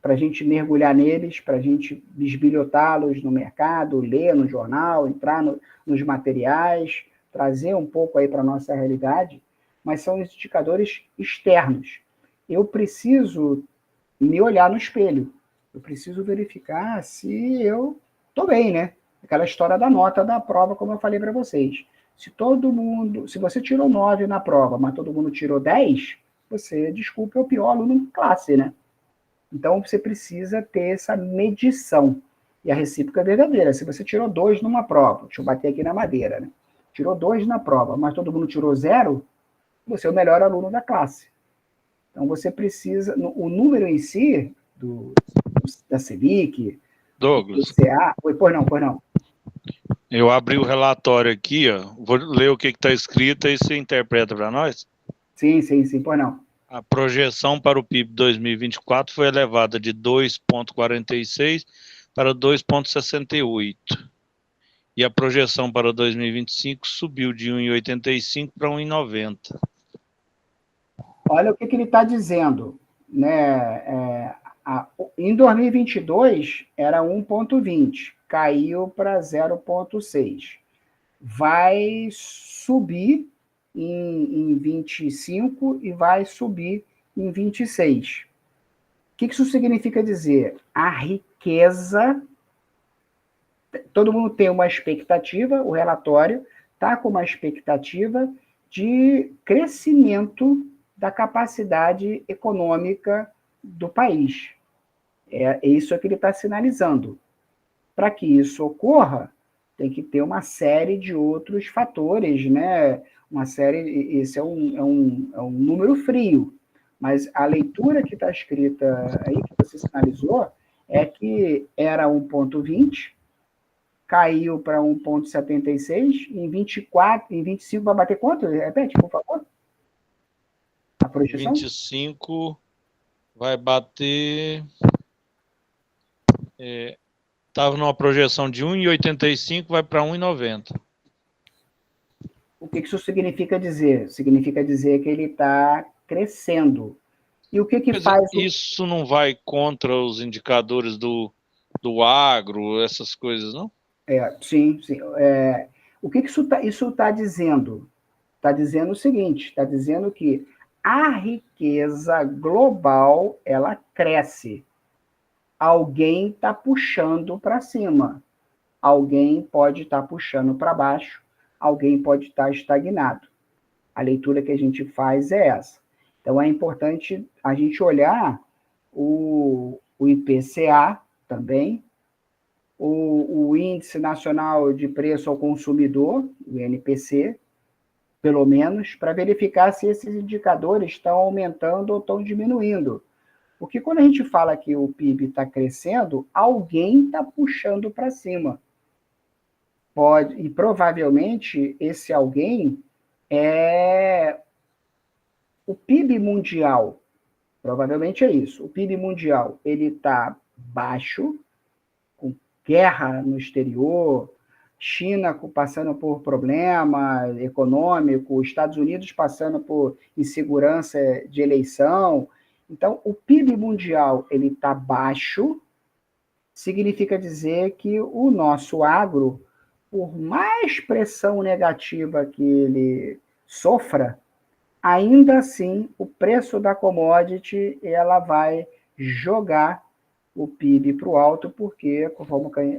para a gente mergulhar neles, para a gente bisbilhotá-los no mercado, ler no jornal, entrar nos materiais, trazer um pouco aí para a nossa realidade, mas são indicadores externos. Eu preciso me olhar no espelho, eu preciso verificar se eu estou bem, né? Aquela história da nota da prova, como eu falei para vocês. Se você tirou 9 na prova, mas todo mundo tirou 10, você, desculpe, é o pior aluno em classe, né? Então, você precisa ter essa medição. E a recíproca é verdadeira. Se você tirou 2 numa prova, deixa eu bater aqui na madeira, né? Tirou 2 na prova, mas todo mundo tirou 0, você é o melhor aluno da classe. Então, você precisa... O número em si, da Selic, Douglas. do CA... Pois não. Eu abri o relatório aqui, ó. Vou ler o que está escrito e você interpreta para nós? Sim, pois não. A projeção para o PIB 2024 foi elevada de 2,46 para 2,68. E a projeção para 2025 subiu de 1,85 para 1,90. Olha o que ele está dizendo, né? Em 2022 era 1,20, caiu para 0,6. Vai subir em 25 e vai subir em 26. O que isso significa dizer? A riqueza... Todo mundo tem uma expectativa, o relatório está com uma expectativa de crescimento da capacidade econômica do país. É isso que ele está sinalizando. Para que isso ocorra, tem que ter uma série de outros fatores, né? Esse é um número frio, mas a leitura que está escrita aí, que você sinalizou, é que era 1,20, caiu para 1,76, em 24, em 25 vai bater quanto? Repete, por favor. A projeção? 25 vai bater... Estava numa projeção de 1,85, vai para 1,90. O que isso significa dizer? Significa dizer que ele está crescendo. E o que faz... Isso não vai contra os indicadores do agro, essas coisas, não? Sim, sim. O que isso está dizendo? Está dizendo o seguinte, está dizendo que a riqueza global, ela cresce. Alguém está puxando para cima. Alguém pode estar puxando para baixo. Alguém pode estar estagnado. A leitura que a gente faz é essa. Então, é importante a gente olhar o IPCA também, o Índice Nacional de Preço ao Consumidor, o INPC, pelo menos, para verificar se esses indicadores estão aumentando ou estão diminuindo. Porque quando a gente fala que o PIB está crescendo, alguém está puxando para cima. E provavelmente esse alguém é o PIB mundial. Provavelmente é isso. O PIB mundial ele está baixo, com guerra no exterior, China passando por problema econômico, Estados Unidos passando por insegurança de eleição. Então, o PIB mundial ele está baixo, significa dizer que o nosso agro, por mais pressão negativa que ele sofra, ainda assim, o preço da commodity ela vai jogar o PIB para o alto, porque,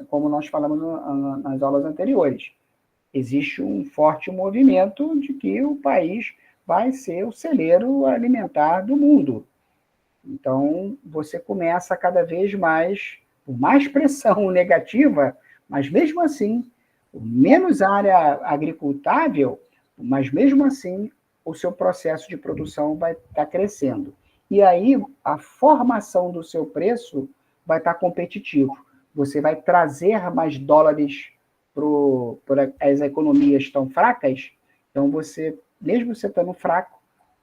como nós falamos nas aulas anteriores, existe um forte movimento de que o país vai ser o celeiro alimentar do mundo. Então, você começa cada vez mais, por mais pressão negativa, mas mesmo assim, menos área agricultável, mas mesmo assim, o seu processo de produção vai estar crescendo. E aí, a formação do seu preço vai estar competitivo. Você vai trazer mais dólares para as economias tão fracas, então você, mesmo você estando fraco,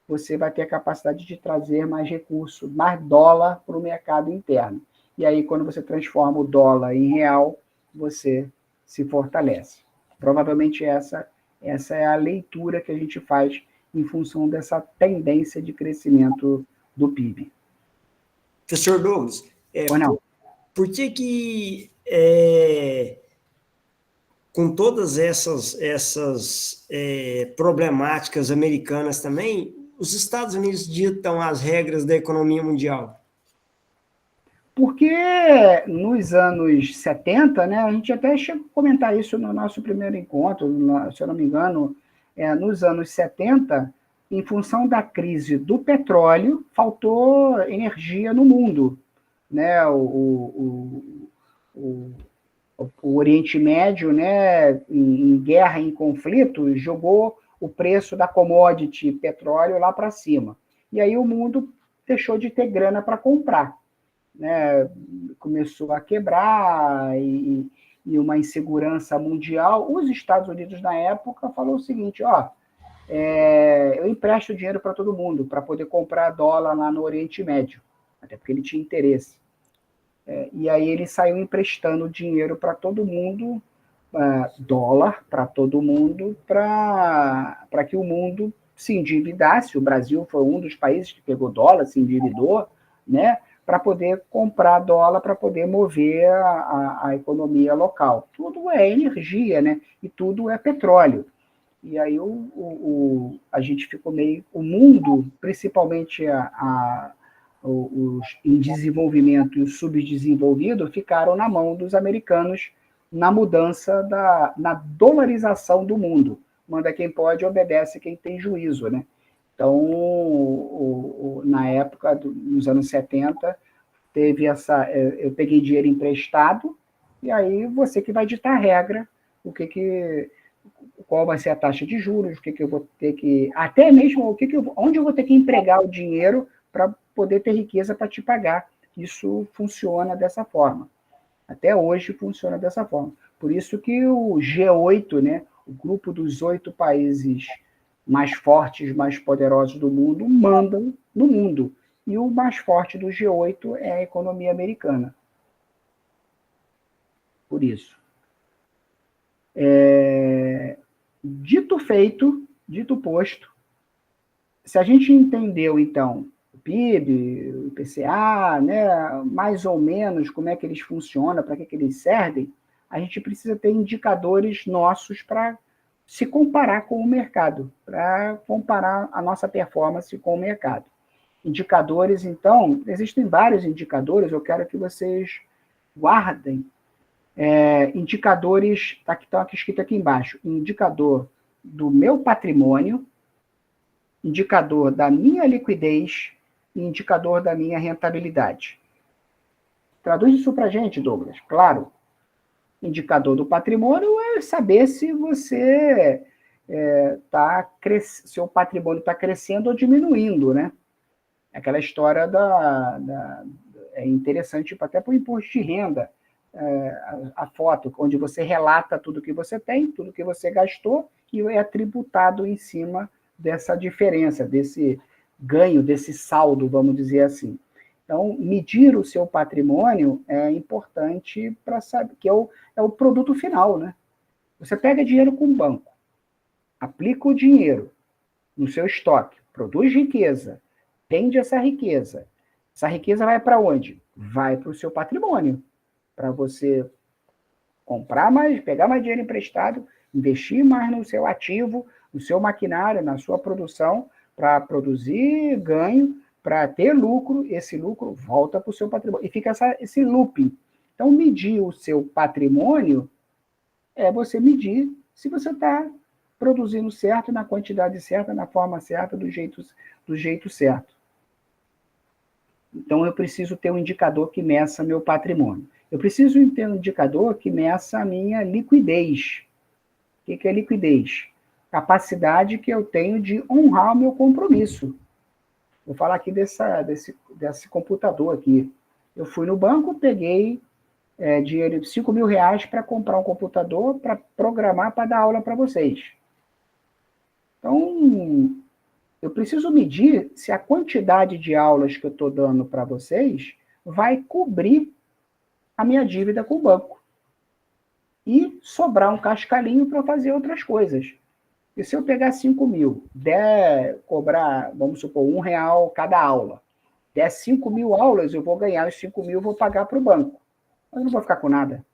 você vai ter a capacidade de trazer mais recurso, mais dólar para o mercado interno. E aí, quando você transforma o dólar em real, você se fortalece. Provavelmente essa é a leitura que a gente faz em função dessa tendência de crescimento do PIB. Professor Douglas, por que com todas essas problemáticas americanas também, os Estados Unidos ditam as regras da economia mundial? Porque nos anos 70, né, a gente até chegou a comentar isso no nosso primeiro encontro, se eu não me engano, nos anos 70, em função da crise do petróleo, faltou energia no mundo. Né? O Oriente Médio, né, em guerra, em conflito, jogou o preço da commodity petróleo lá para cima. E aí o mundo deixou de ter grana para comprar. Né? Começou a quebrar e uma insegurança mundial. Os Estados Unidos, na época, falou o seguinte, eu empresto dinheiro para todo mundo, para poder comprar dólar lá no Oriente Médio, até porque ele tinha interesse. E aí ele saiu emprestando dinheiro para todo mundo, dólar para todo mundo, para que o mundo se endividasse. O Brasil foi um dos países que pegou dólar, se endividou, né, para poder comprar dólar, para poder mover a economia local. Tudo é energia, né, e tudo é petróleo. E aí a gente ficou meio... O mundo, principalmente os em desenvolvimento e os subdesenvolvidos, ficaram na mão dos americanos na mudança na dolarização do mundo. Manda quem pode, obedece quem tem juízo, né? Então, na época, nos anos 70, teve eu peguei dinheiro emprestado, e aí você que vai ditar a regra, qual vai ser a taxa de juros, o que eu vou ter que... Até mesmo onde eu vou ter que empregar o dinheiro para poder ter riqueza para te pagar isso funciona dessa forma. Até hoje funciona dessa forma. Por isso que o G8, né, o grupo dos 8 países mais fortes, mais poderosos do mundo, mandam no mundo. E o mais forte do G8 é a economia americana. Por isso. Dito feito, dito posto, se a gente entendeu, então, o PIB, o IPCA, né, mais ou menos como é que eles funcionam, para que eles servem, a gente precisa ter indicadores nossos para se comparar com o mercado, para comparar a nossa performance com o mercado. Indicadores, então, existem vários indicadores, eu quero que vocês guardem indicadores, que estão aqui escrito aqui embaixo, indicador do meu patrimônio, indicador da minha liquidez e indicador da minha rentabilidade. Traduz isso para a gente, Douglas. Claro, indicador do patrimônio é saber se você seu patrimônio está crescendo ou diminuindo, né? Aquela história é interessante até para o imposto de renda, a foto, onde você relata tudo que você tem, tudo que você gastou, e é tributado em cima dessa diferença, desse ganho, desse saldo, vamos dizer assim. Então, medir o seu patrimônio é importante para saber, que é o produto final, né? Você pega dinheiro com o banco, aplica o dinheiro no seu estoque, produz riqueza, vende essa riqueza. Essa riqueza vai para onde? Vai para o seu patrimônio, para você comprar mais, pegar mais dinheiro emprestado, investir mais no seu ativo, no seu maquinário, na sua produção, para produzir ganho, para ter lucro, esse lucro volta para o seu patrimônio. E fica esse looping. Então, medir o seu patrimônio é você medir se você está produzindo certo, na quantidade certa, na forma certa, do jeito certo. Então, eu preciso ter um indicador que meça meu patrimônio. Eu preciso ter um indicador que meça a minha liquidez. O que é liquidez? Capacidade que eu tenho de honrar o meu compromisso. Vou falar aqui desse computador aqui. Eu fui no banco, peguei dinheiro de R$5.000 para comprar um computador, para programar, para dar aula para vocês. Então, eu preciso medir se a quantidade de aulas que eu estou dando para vocês vai cobrir a minha dívida com o banco. E sobrar um cascalinho para fazer outras coisas. E se eu pegar 5.000, cobrar, vamos supor, R$1 cada aula, der 5.000 aulas, eu vou ganhar os 5.000 e vou pagar para o banco. Mas eu não vou ficar com nada.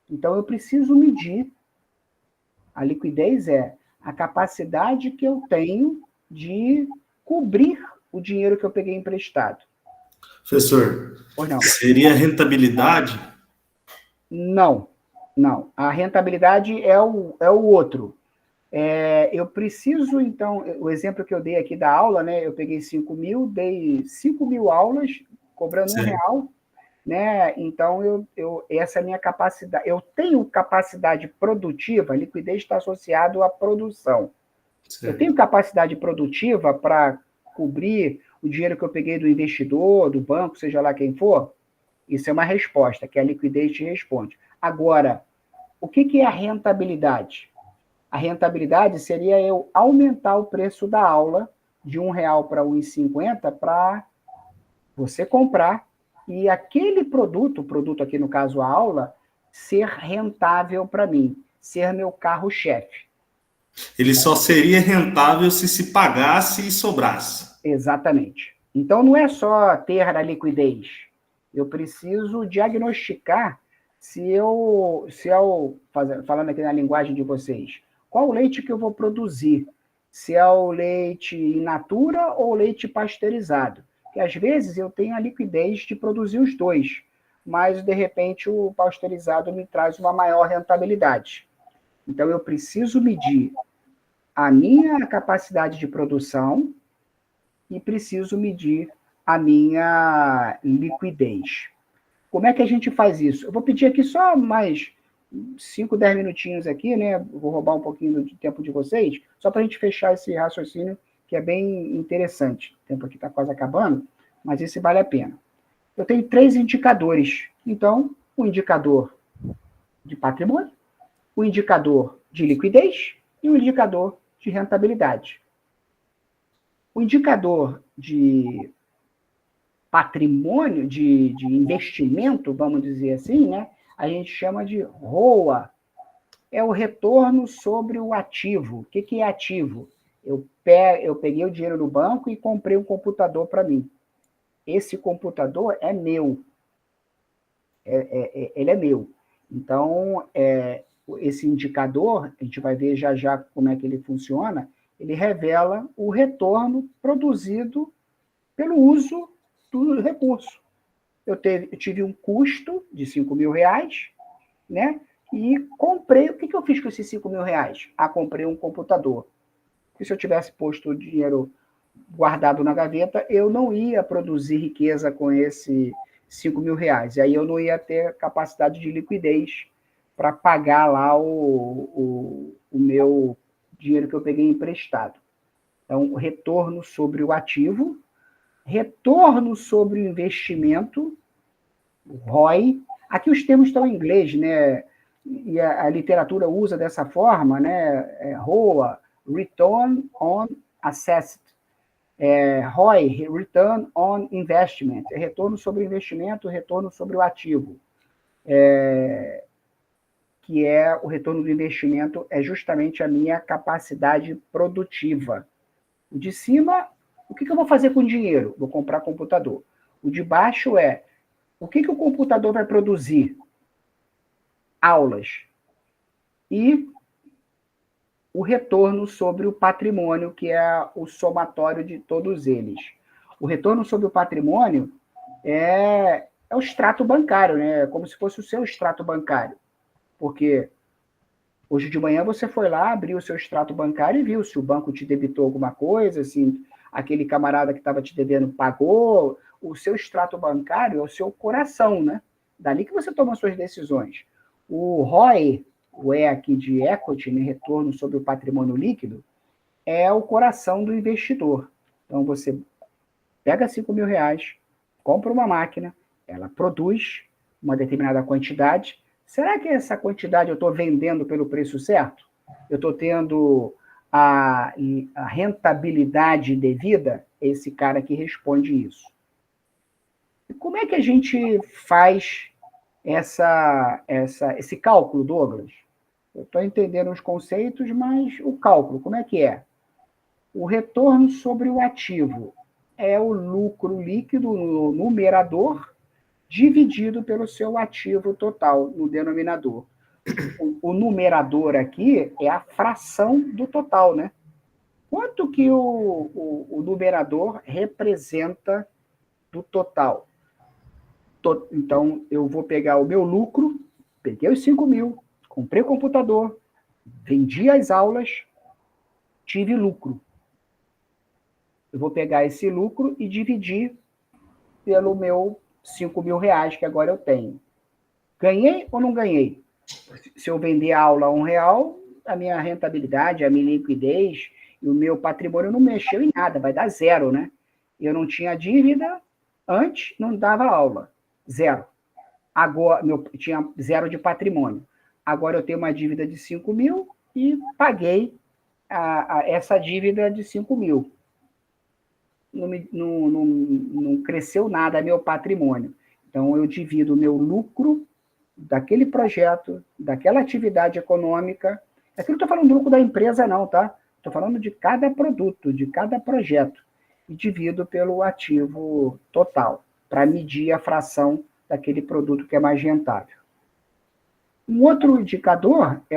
Então, eu preciso medir. A liquidez é a capacidade que eu tenho de cobrir o dinheiro que eu peguei emprestado. Professor, não. Seria rentabilidade? Não. A rentabilidade é o outro. Eu preciso, então, o exemplo que eu dei aqui da aula, né? Eu peguei 5.000, dei 5.000 aulas, cobrando R$1, né? Então, essa é a minha capacidade. Eu tenho capacidade produtiva, a liquidez está associado à produção. Certo. Eu tenho capacidade produtiva para cobrir o dinheiro que eu peguei do investidor, do banco, seja lá quem for? Isso é uma resposta, que a liquidez te responde. Agora, o que é a rentabilidade? A rentabilidade seria eu aumentar o preço da aula de R$1 para R$1,50 para você comprar e aquele produto, o produto aqui no caso a aula, ser rentável para mim, ser meu carro-chefe. Ele só seria rentável se pagasse e sobrasse. Exatamente. Então, não é só ter a liquidez. Eu preciso diagnosticar falando aqui na linguagem de vocês, qual leite que eu vou produzir? Se é o leite in natura ou leite pasteurizado. Porque, às vezes, eu tenho a liquidez de produzir os dois, mas, de repente, o pasteurizado me traz uma maior rentabilidade. Então, eu preciso medir a minha capacidade de produção e preciso medir a minha liquidez. Como é que a gente faz isso? Eu vou pedir aqui só mais 5, 10 minutinhos aqui, né? Vou roubar um pouquinho de tempo de vocês, só para a gente fechar esse raciocínio, que é bem interessante. O tempo aqui está quase acabando, mas esse vale a pena. eu tenho 3 indicadores. Então, o indicador de patrimônio, o indicador de liquidez e o indicador de rentabilidade. O indicador de patrimônio, de investimento, vamos dizer assim, né? A gente chama de ROA. É o retorno sobre o ativo. O que é ativo? Eu peguei o dinheiro no banco e comprei um computador para mim. Esse computador é meu. Ele é meu. Então, esse indicador, a gente vai ver já já como é que ele funciona, ele revela o retorno produzido pelo uso do recurso. Eu tive um custo de R$5.000, né? E comprei. O que eu fiz com esses R$5.000? Comprei um computador. E se eu tivesse posto o dinheiro guardado na gaveta, eu não ia produzir riqueza com esse R$5.000. E aí eu não ia ter capacidade de liquidez para pagar lá o meu dinheiro que eu peguei emprestado. Então, retorno sobre o ativo, retorno sobre o investimento, o ROI. Aqui os termos estão em inglês, né? E a literatura usa dessa forma, né? ROA, Return on Asset. ROI, Return on Investment. Retorno sobre o investimento, retorno sobre o ativo. Que é o retorno do investimento, é justamente a minha capacidade produtiva. O de cima, o que eu vou fazer com o dinheiro? Vou comprar computador. O de baixo o que o computador vai produzir? Aulas. E o retorno sobre o patrimônio, que é o somatório de todos eles. O retorno sobre o patrimônio é o extrato bancário, né? É como se fosse o seu extrato bancário. Porque hoje de manhã você foi lá, abriu o seu extrato bancário e viu se o banco te debitou alguma coisa, se aquele camarada que estava te devendo pagou. O seu extrato bancário é o seu coração, né? Dali que você toma suas decisões. O ROI, o E aqui de equity, né, retorno sobre o patrimônio líquido, é o coração do investidor. Então você pega R$5.000, compra uma máquina, ela produz uma determinada quantidade. Será que essa quantidade eu estou vendendo pelo preço certo? Eu estou tendo a rentabilidade devida? Esse cara que responde isso. E como é que a gente faz esse cálculo, Douglas? Eu estou entendendo os conceitos, mas o cálculo, como é que é? O retorno sobre o ativo é o lucro líquido no numerador dividido pelo seu ativo total no denominador. O numerador aqui é a fração do total, né? Quanto que o numerador representa do total? Então, eu vou pegar o meu lucro, peguei os 5.000, comprei o computador, vendi as aulas, tive lucro. Eu vou pegar esse lucro e dividir pelo meu R$5.000 que agora eu tenho. Ganhei ou não ganhei? Se eu vender a aula a R$1, a minha rentabilidade, a minha liquidez e o meu patrimônio não mexeu em nada, vai dar 0, né? Eu não tinha dívida, antes não dava aula, 0. Agora, tinha 0 de patrimônio. Agora eu tenho uma dívida de 5.000 e paguei essa dívida de 5.000. Não cresceu nada meu patrimônio. Então, eu divido o meu lucro daquele projeto, daquela atividade econômica. Aqui não estou falando do lucro da empresa, não, tá? Estou falando de cada produto, de cada projeto. E divido pelo ativo total, para medir a fração daquele produto que é mais rentável. Um outro indicador é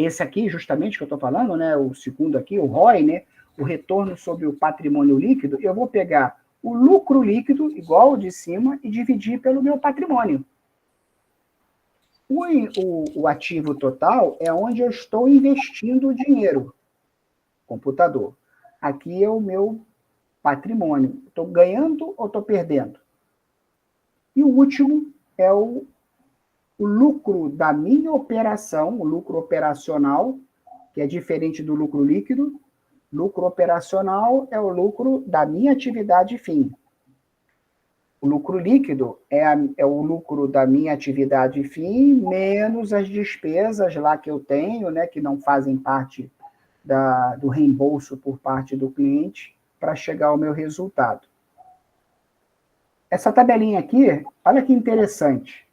esse aqui, justamente, que eu estou falando, né? O segundo aqui, o ROI, né? O retorno sobre o patrimônio líquido. Eu vou pegar o lucro líquido, igual o de cima, e dividir pelo meu patrimônio. O ativo total é onde eu estou investindo o dinheiro. Computador. Aqui é o meu patrimônio. Estou ganhando ou estou perdendo? E o último é o lucro da minha operação, o lucro operacional, que é diferente do lucro líquido. Lucro operacional é o lucro da minha atividade fim. O lucro líquido é o lucro da minha atividade fim, menos as despesas lá que eu tenho, né, que não fazem parte do reembolso por parte do cliente, para chegar ao meu resultado. Essa tabelinha aqui, olha que interessante.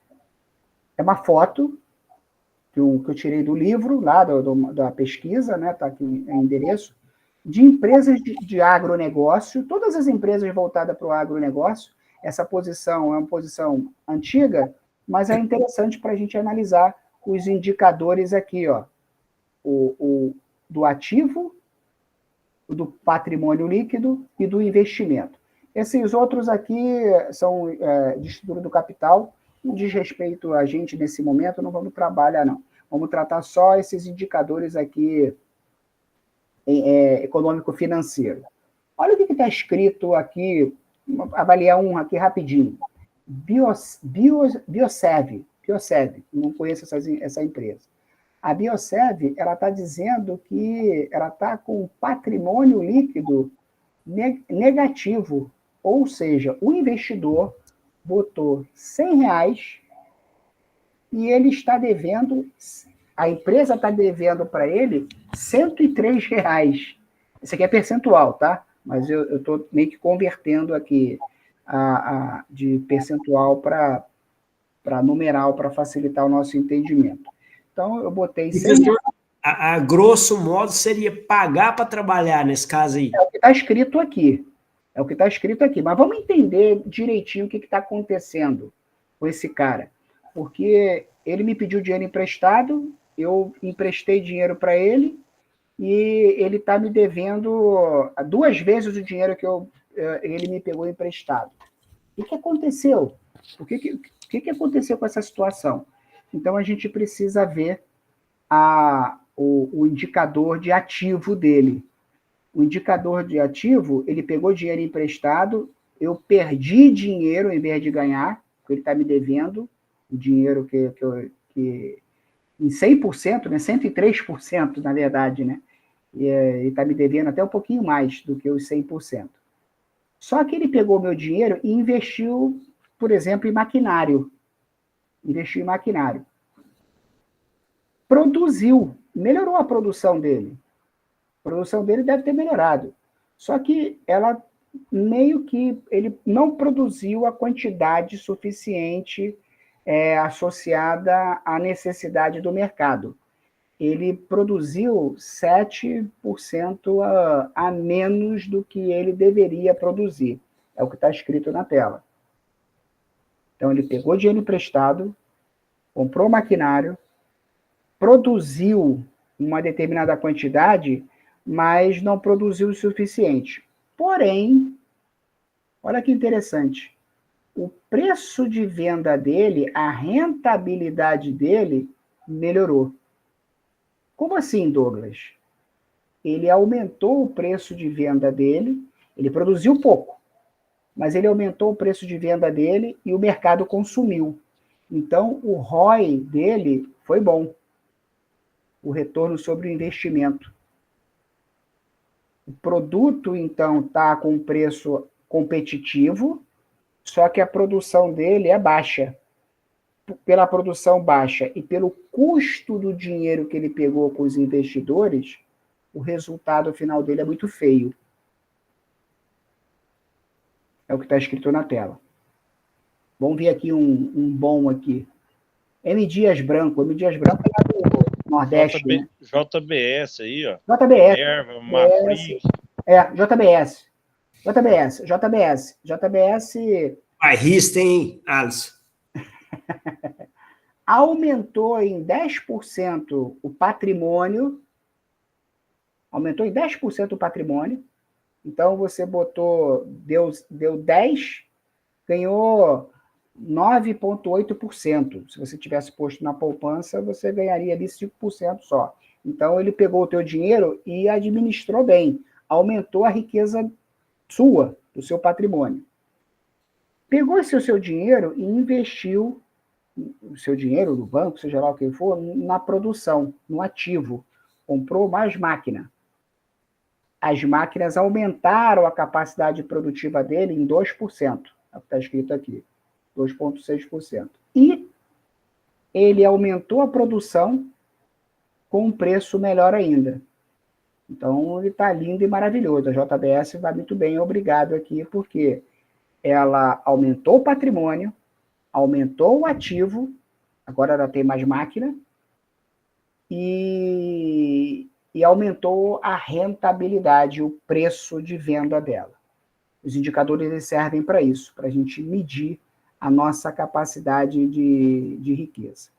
É uma foto que eu tirei do livro, lá da pesquisa, né, está aqui o endereço, de empresas de agronegócio, todas as empresas voltadas para o agronegócio. Essa posição é uma posição antiga, mas é interessante para a gente analisar os indicadores aqui, ó, o do ativo, do patrimônio líquido e do investimento. Esses outros aqui são de estrutura do capital, não diz respeito a gente nesse momento, não vamos trabalhar, não. Vamos tratar só esses indicadores aqui econômico-financeiro. Olha o que está escrito aqui, avaliar um aqui rapidinho. Biosev, não conheço essa empresa. A Biosev, ela está dizendo que ela está com patrimônio líquido negativo, ou seja, o investidor botou R$100 e ele está devendo, a empresa está devendo para ele R$103. Isso aqui é percentual, tá? Mas eu estou meio que convertendo aqui de percentual para numeral, para facilitar o nosso entendimento. Então, eu botei R$100. A grosso modo, seria pagar para trabalhar nesse caso aí? É o que está escrito aqui. Mas vamos entender direitinho o que está acontecendo com esse cara. Porque ele me pediu dinheiro emprestado, eu emprestei dinheiro para ele, e ele está me devendo 2 vezes o dinheiro que ele me pegou emprestado. O que aconteceu? O que aconteceu com essa situação? Então, a gente precisa ver o indicador de ativo dele. O indicador de ativo, ele pegou dinheiro emprestado, eu perdi dinheiro em vez de ganhar, porque ele está me devendo o dinheiro que em 100%, né, 103%, na verdade, né? E está me devendo até um pouquinho mais do que os 100%. Só que ele pegou meu dinheiro e investiu, por exemplo, em maquinário. Produziu, melhorou a produção dele. A produção dele deve ter melhorado. Só que ela meio que ele não produziu a quantidade suficiente associada à necessidade do mercado. Ele produziu 7% a menos do que ele deveria produzir. É o que está escrito na tela. Então, ele pegou dinheiro emprestado, comprou maquinário, produziu uma determinada quantidade, mas não produziu o suficiente. Porém, olha que interessante, o preço de venda dele, a rentabilidade dele, melhorou. Como assim, Douglas? Ele aumentou o preço de venda dele, ele produziu pouco, mas ele aumentou o preço de venda dele e o mercado consumiu. Então, o ROI dele foi bom. O retorno sobre o investimento. O produto, então, está com preço competitivo, só que a produção dele é baixa. Pela produção baixa e pelo custo do dinheiro que ele pegou com os investidores, o resultado final dele é muito feio. É o que está escrito na tela. Vamos ver aqui um bom aqui. M. Dias Branco. M. Dias Branco é lá do Nordeste. Né? JBS aí, ó. JBS. Erva, Mafri. JBS. Bairrista, hein, Alisson? Aumentou em 10% o patrimônio. Aumentou em 10% o patrimônio. Então, você botou, deu 10, ganhou 9,8%. Se você tivesse posto na poupança, você ganharia ali 5% só. Então, ele pegou o teu dinheiro e administrou bem. Aumentou a riqueza sua, do seu patrimônio. Pegou esse seu dinheiro e investiu o seu dinheiro no banco, seja lá o que for, na produção, no ativo. Comprou mais máquina. As máquinas aumentaram a capacidade produtiva dele em 2%. É o que está escrito aqui, 2,6%. E ele aumentou a produção com um preço melhor ainda. Então, ele está lindo e maravilhoso. A JBS vai muito bem, obrigado aqui, porque ela aumentou o patrimônio, aumentou o ativo, agora ela tem mais máquina, e aumentou a rentabilidade, o preço de venda dela. Os indicadores eles servem para isso, para a gente medir a nossa capacidade de riqueza.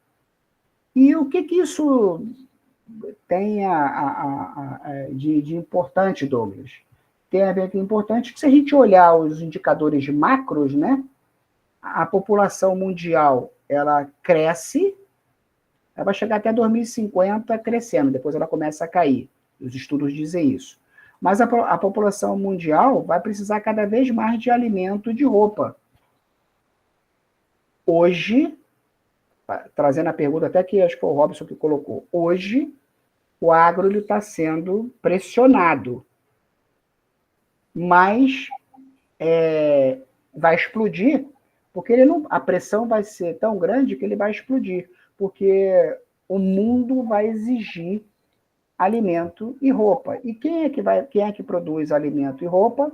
E o que isso tem de importante, Douglas? Tem a ver com importante que, se a gente olhar os indicadores macros, né, a população mundial ela cresce, ela vai chegar até 2050 crescendo, depois ela começa a cair. Os estudos dizem isso. Mas a população mundial vai precisar cada vez mais de alimento e de roupa. Hoje, trazendo a pergunta até que acho que foi o Robson que colocou, hoje o agro está sendo pressionado, mas vai explodir, porque a pressão vai ser tão grande que ele vai explodir, porque o mundo vai exigir alimento e roupa. E quem é que produz alimento e roupa?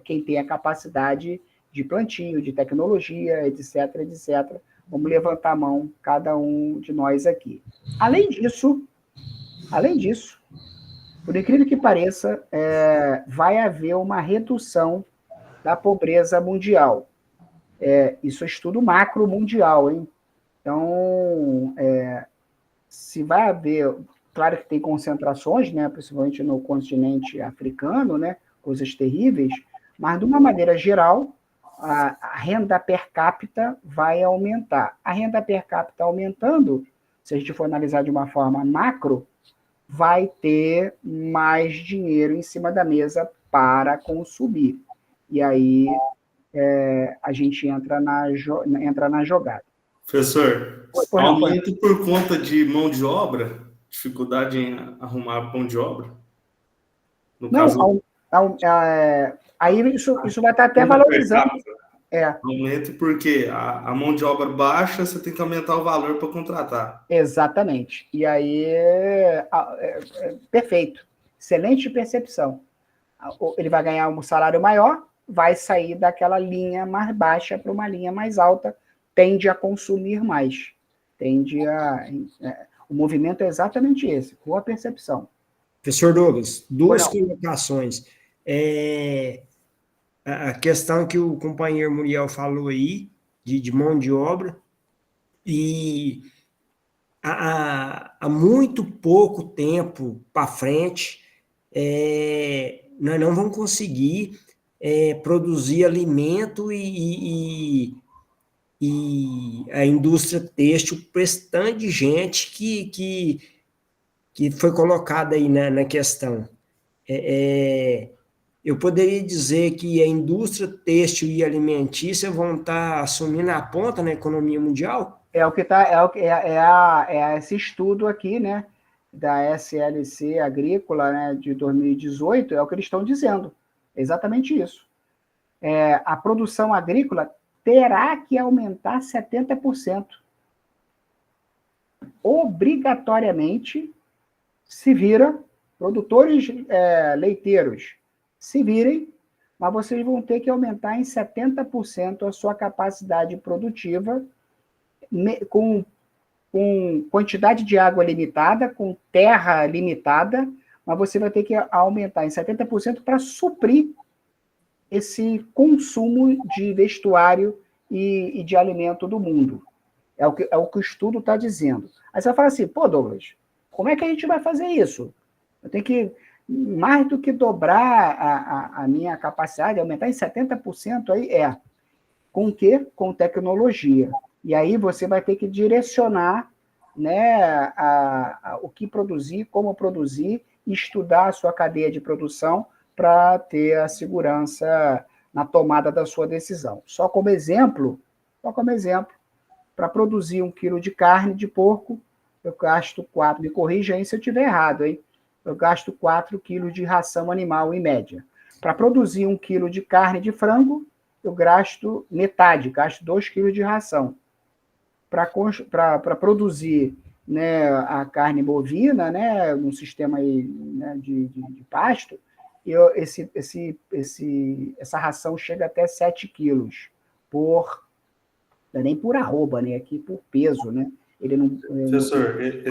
Quem tem a capacidade de plantio, de tecnologia, etc, etc. Vamos levantar a mão, cada um de nós aqui. Além disso, por incrível que pareça, vai haver uma redução da pobreza mundial. Isso é estudo macro mundial, hein? Então, se vai haver, claro que tem concentrações, né, principalmente no continente africano, né, coisas terríveis, mas de uma maneira geral, a renda per capita vai aumentar. A renda per capita aumentando, se a gente for analisar de uma forma macro, vai ter mais dinheiro em cima da mesa para consumir. E aí a gente entra na jogada. Professor, aumento por conta de mão de obra? Dificuldade em arrumar mão de obra? No caso... Aí isso vai estar até valorizando. Aumento porque a mão de obra baixa, você tem que aumentar o valor para contratar. Exatamente. E aí, perfeito. Excelente percepção. Ele vai ganhar um salário maior, vai sair daquela linha mais baixa para uma linha mais alta, tende a consumir mais. O movimento é exatamente esse, boa percepção. Professor Douglas, duas colocações. A questão que o companheiro Muriel falou aí, de mão de obra, e há muito pouco tempo para frente, nós não vamos conseguir produzir alimento e a indústria têxtil para esse tanto de gente que foi colocada aí na questão. Eu poderia dizer que a indústria têxtil e alimentícia vão estar assumindo a ponta na economia mundial? Esse estudo aqui, né, da SLC Agrícola, né, de 2018, é o que eles estão dizendo. É exatamente isso. A produção agrícola terá que aumentar 70%. Obrigatoriamente, se vira, produtores leiteiros, se virem, mas vocês vão ter que aumentar em 70% a sua capacidade produtiva, com quantidade de água limitada, com terra limitada, mas você vai ter que aumentar em 70% para suprir esse consumo de vestuário e de alimento do mundo. É o que o estudo está dizendo. Aí você vai falar assim, pô, Douglas, como é que a gente vai fazer isso? Eu tenho que, mais do que dobrar a minha capacidade, aumentar em 70% aí, com o quê? Com tecnologia. E aí você vai ter que direcionar, né, o que produzir, como produzir, e estudar a sua cadeia de produção para ter a segurança na tomada da sua decisão. Só como exemplo, para produzir 1 quilo de carne de porco, eu gasto 4, me corrija aí se eu estiver errado, hein? Eu gasto 4 quilos de ração animal em média. Para produzir 1 quilo de carne de frango, eu gasto metade, gasto 2 quilos de ração. Para produzir, né, a carne bovina, né, num sistema aí, né, de pasto, essa ração chega até 7 quilos não é nem por arroba, né, aqui por peso, né? Ele não. Professor, esse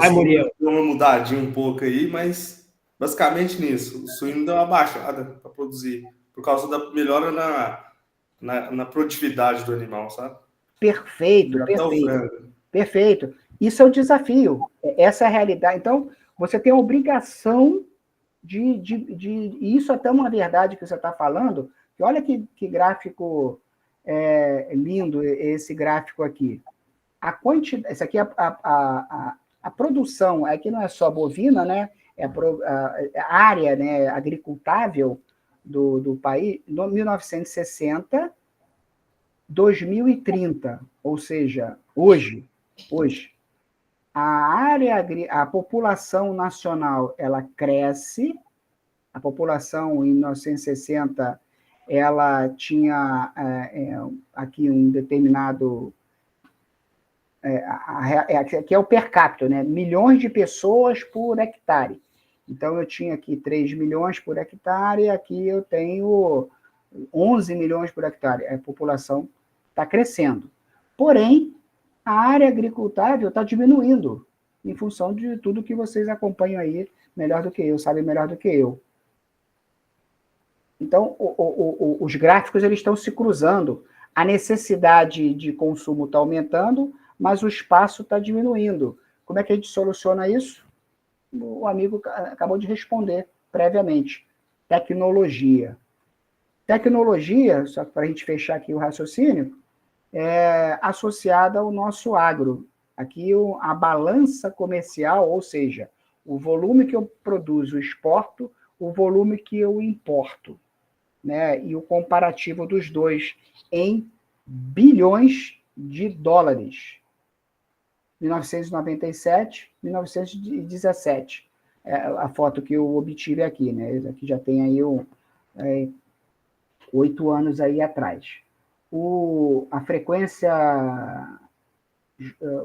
deu uma mudadinha um pouco aí, mas basicamente nisso. O suíno deu uma baixada para produzir, por causa da melhora na produtividade do animal, sabe? Perfeito, perfeito. Perfeito. Isso é o desafio. Essa é a realidade. Então, você tem a obrigação de isso até uma verdade que você está falando, que olha que gráfico lindo esse gráfico aqui. A quantidade, essa aqui é a produção, aqui não é só bovina, né? A área, né, agricultável do país, no 1960, 2030, ou seja, hoje, a população nacional, ela cresce, a população em 1960, ela tinha aqui um determinado, aqui é o per capita, né? Milhões de pessoas por hectare. Então, eu tinha aqui 3 milhões por hectare, aqui eu tenho 11 milhões por hectare. A população está crescendo. Porém, a área agricultável está diminuindo, em função de tudo que vocês acompanham aí, melhor do que eu, sabem melhor do que eu. Então, os gráficos eles estão se cruzando. A necessidade de consumo está aumentando, mas o espaço está diminuindo. Como é que a gente soluciona isso? O amigo acabou de responder previamente. Tecnologia. Tecnologia, só para a gente fechar aqui o raciocínio, é associada ao nosso agro. Aqui a balança comercial, ou seja, o volume que eu produzo, exporto, o volume que eu importo, né? E o comparativo dos dois em bilhões de dólares. 1997, 1917. A foto que eu obtive aqui, né? Aqui já tem aí 8 anos aí atrás. A frequência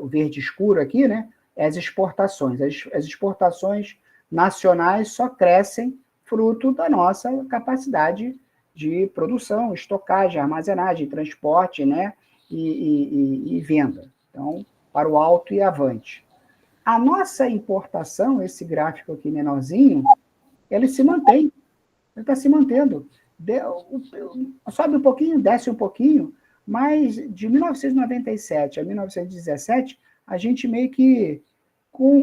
o verde escuro aqui, né? É as exportações. As exportações nacionais só crescem fruto da nossa capacidade de produção, estocagem, armazenagem, transporte, né? E venda. Então, para o alto e avante. A nossa importação, esse gráfico aqui menorzinho, ele se mantém. Ele está se mantendo. Sobe um pouquinho, desce um pouquinho, mas de 1997 a 1917, a gente meio que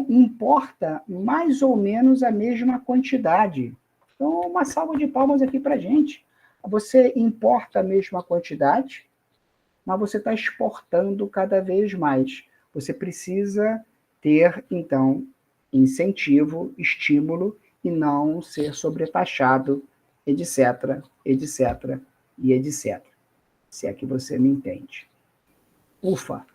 importa mais ou menos a mesma quantidade. Então, uma salva de palmas aqui para a gente. Você importa a mesma quantidade, mas você está exportando cada vez mais. Você precisa ter, então, incentivo, estímulo, e não ser sobretaxado, etc, etc e etc. Se é que você me entende. Ufa,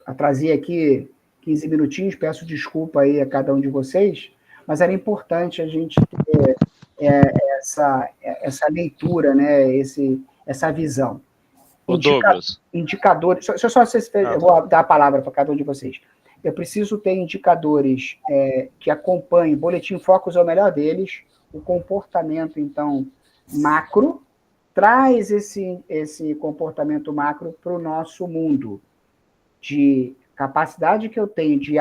atrasei aqui 15 minutinhos, peço desculpa aí a cada um de vocês, mas era importante a gente ter essa leitura, né? Essa visão. Douglas. Indicadores. Eu vou dar a palavra para cada um de vocês. Eu preciso ter indicadores que acompanhem, Boletim Focus é o melhor deles, o comportamento, então, macro, traz esse comportamento macro para o nosso mundo, de capacidade que eu tenho de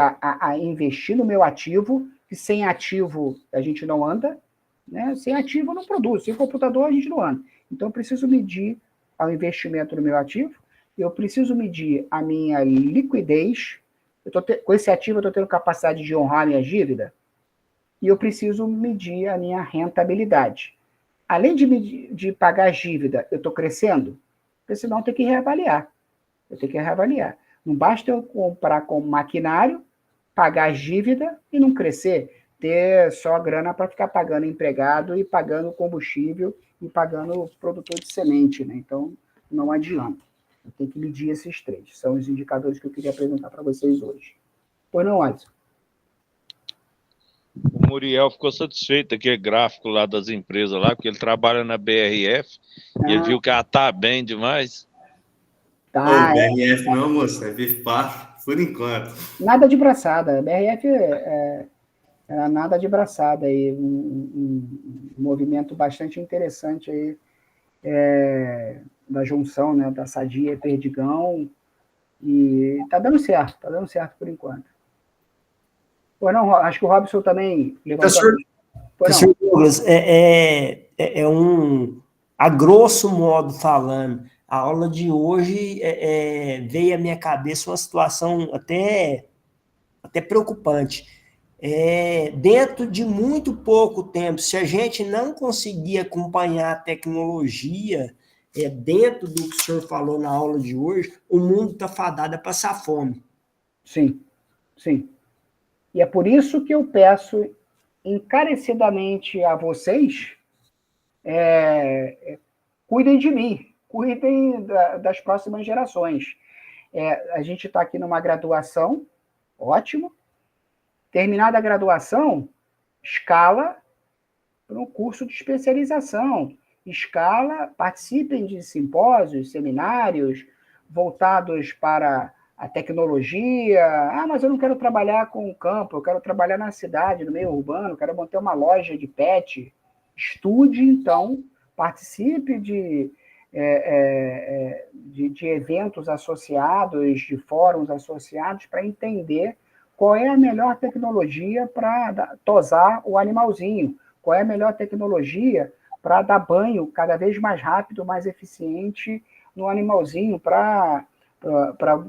investir no meu ativo, que sem ativo a gente não anda, né? Sem ativo eu não produzo, sem computador a gente não anda. Então, eu preciso medir o investimento no meu ativo, eu preciso medir a minha liquidez, com esse ativo eu estou tendo capacidade de honrar a minha dívida, e eu preciso medir a minha rentabilidade. Além de pagar a dívida, eu estou crescendo? Porque senão eu tenho que reavaliar. Não basta eu comprar com maquinário, pagar a dívida e não crescer, ter só grana para ficar pagando empregado e pagando combustível e pagando produtor de semente, né? Então, não adianta. Eu tenho que medir esses 3. São os indicadores que eu queria apresentar para vocês hoje. Pois não, Alisson? Muriel ficou satisfeito daquele gráfico lá das empresas lá, porque ele trabalha na BRF e ele viu que ela tá bem demais. Tá, Ô, BRF não, moça, é Bifar, por enquanto. nada de braçada. BRF era nada de braçada aí, um movimento bastante interessante aí da junção, né, da Sadia e Perdigão, e tá dando certo por enquanto. Pô, não, acho que o Robson também levantou. Professor Douglas, a grosso modo falando, a aula de hoje veio à minha cabeça uma situação até preocupante. Dentro de muito pouco tempo, se a gente não conseguir acompanhar a tecnologia dentro do que o senhor falou na aula de hoje, o mundo está fadado a passar fome. Sim, sim. E é por isso que eu peço encarecidamente a vocês, cuidem de mim, cuidem das próximas gerações. A gente está aqui numa graduação, ótimo. Terminada a graduação, escala para um curso de especialização. Escala, participem de simpósios, seminários voltados para a tecnologia. Mas eu não quero trabalhar com o campo, eu quero trabalhar na cidade, no meio urbano, quero montar uma loja de pet. Estude, então, participe de eventos associados, de fóruns associados, para entender qual é a melhor tecnologia para tosar o animalzinho, qual é a melhor tecnologia para dar banho cada vez mais rápido, mais eficiente no animalzinho, para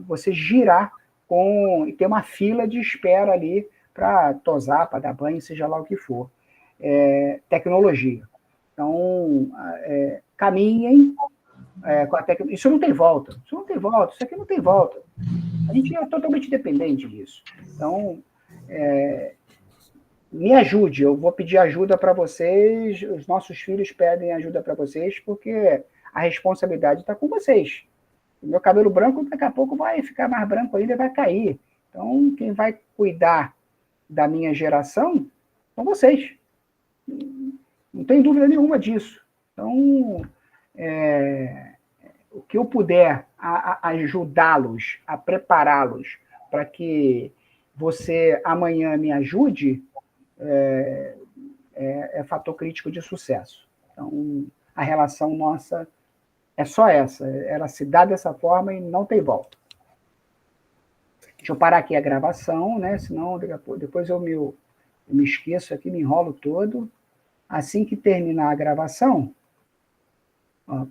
você girar e ter uma fila de espera ali para tosar, para dar banho, seja lá o que for. Tecnologia. Então, caminhem com a tecnologia. Isso não tem volta. Isso aqui não tem volta. A gente é totalmente dependente disso. Então, me ajude. Eu vou pedir ajuda para vocês. Os nossos filhos pedem ajuda para vocês, porque a responsabilidade está com vocês. O meu cabelo branco, daqui a pouco, vai ficar mais branco ainda e vai cair. Então, quem vai cuidar da minha geração são vocês. Não tem dúvida nenhuma disso. Então, o que eu puder ajudá-los, a prepará-los para que você amanhã me ajude, é fator crítico de sucesso. Então, a relação nossa é só essa. Ela se dá dessa forma e não tem volta. Deixa eu parar aqui a gravação, né? Senão depois eu me esqueço aqui, me enrolo todo. Assim que terminar a gravação, ó,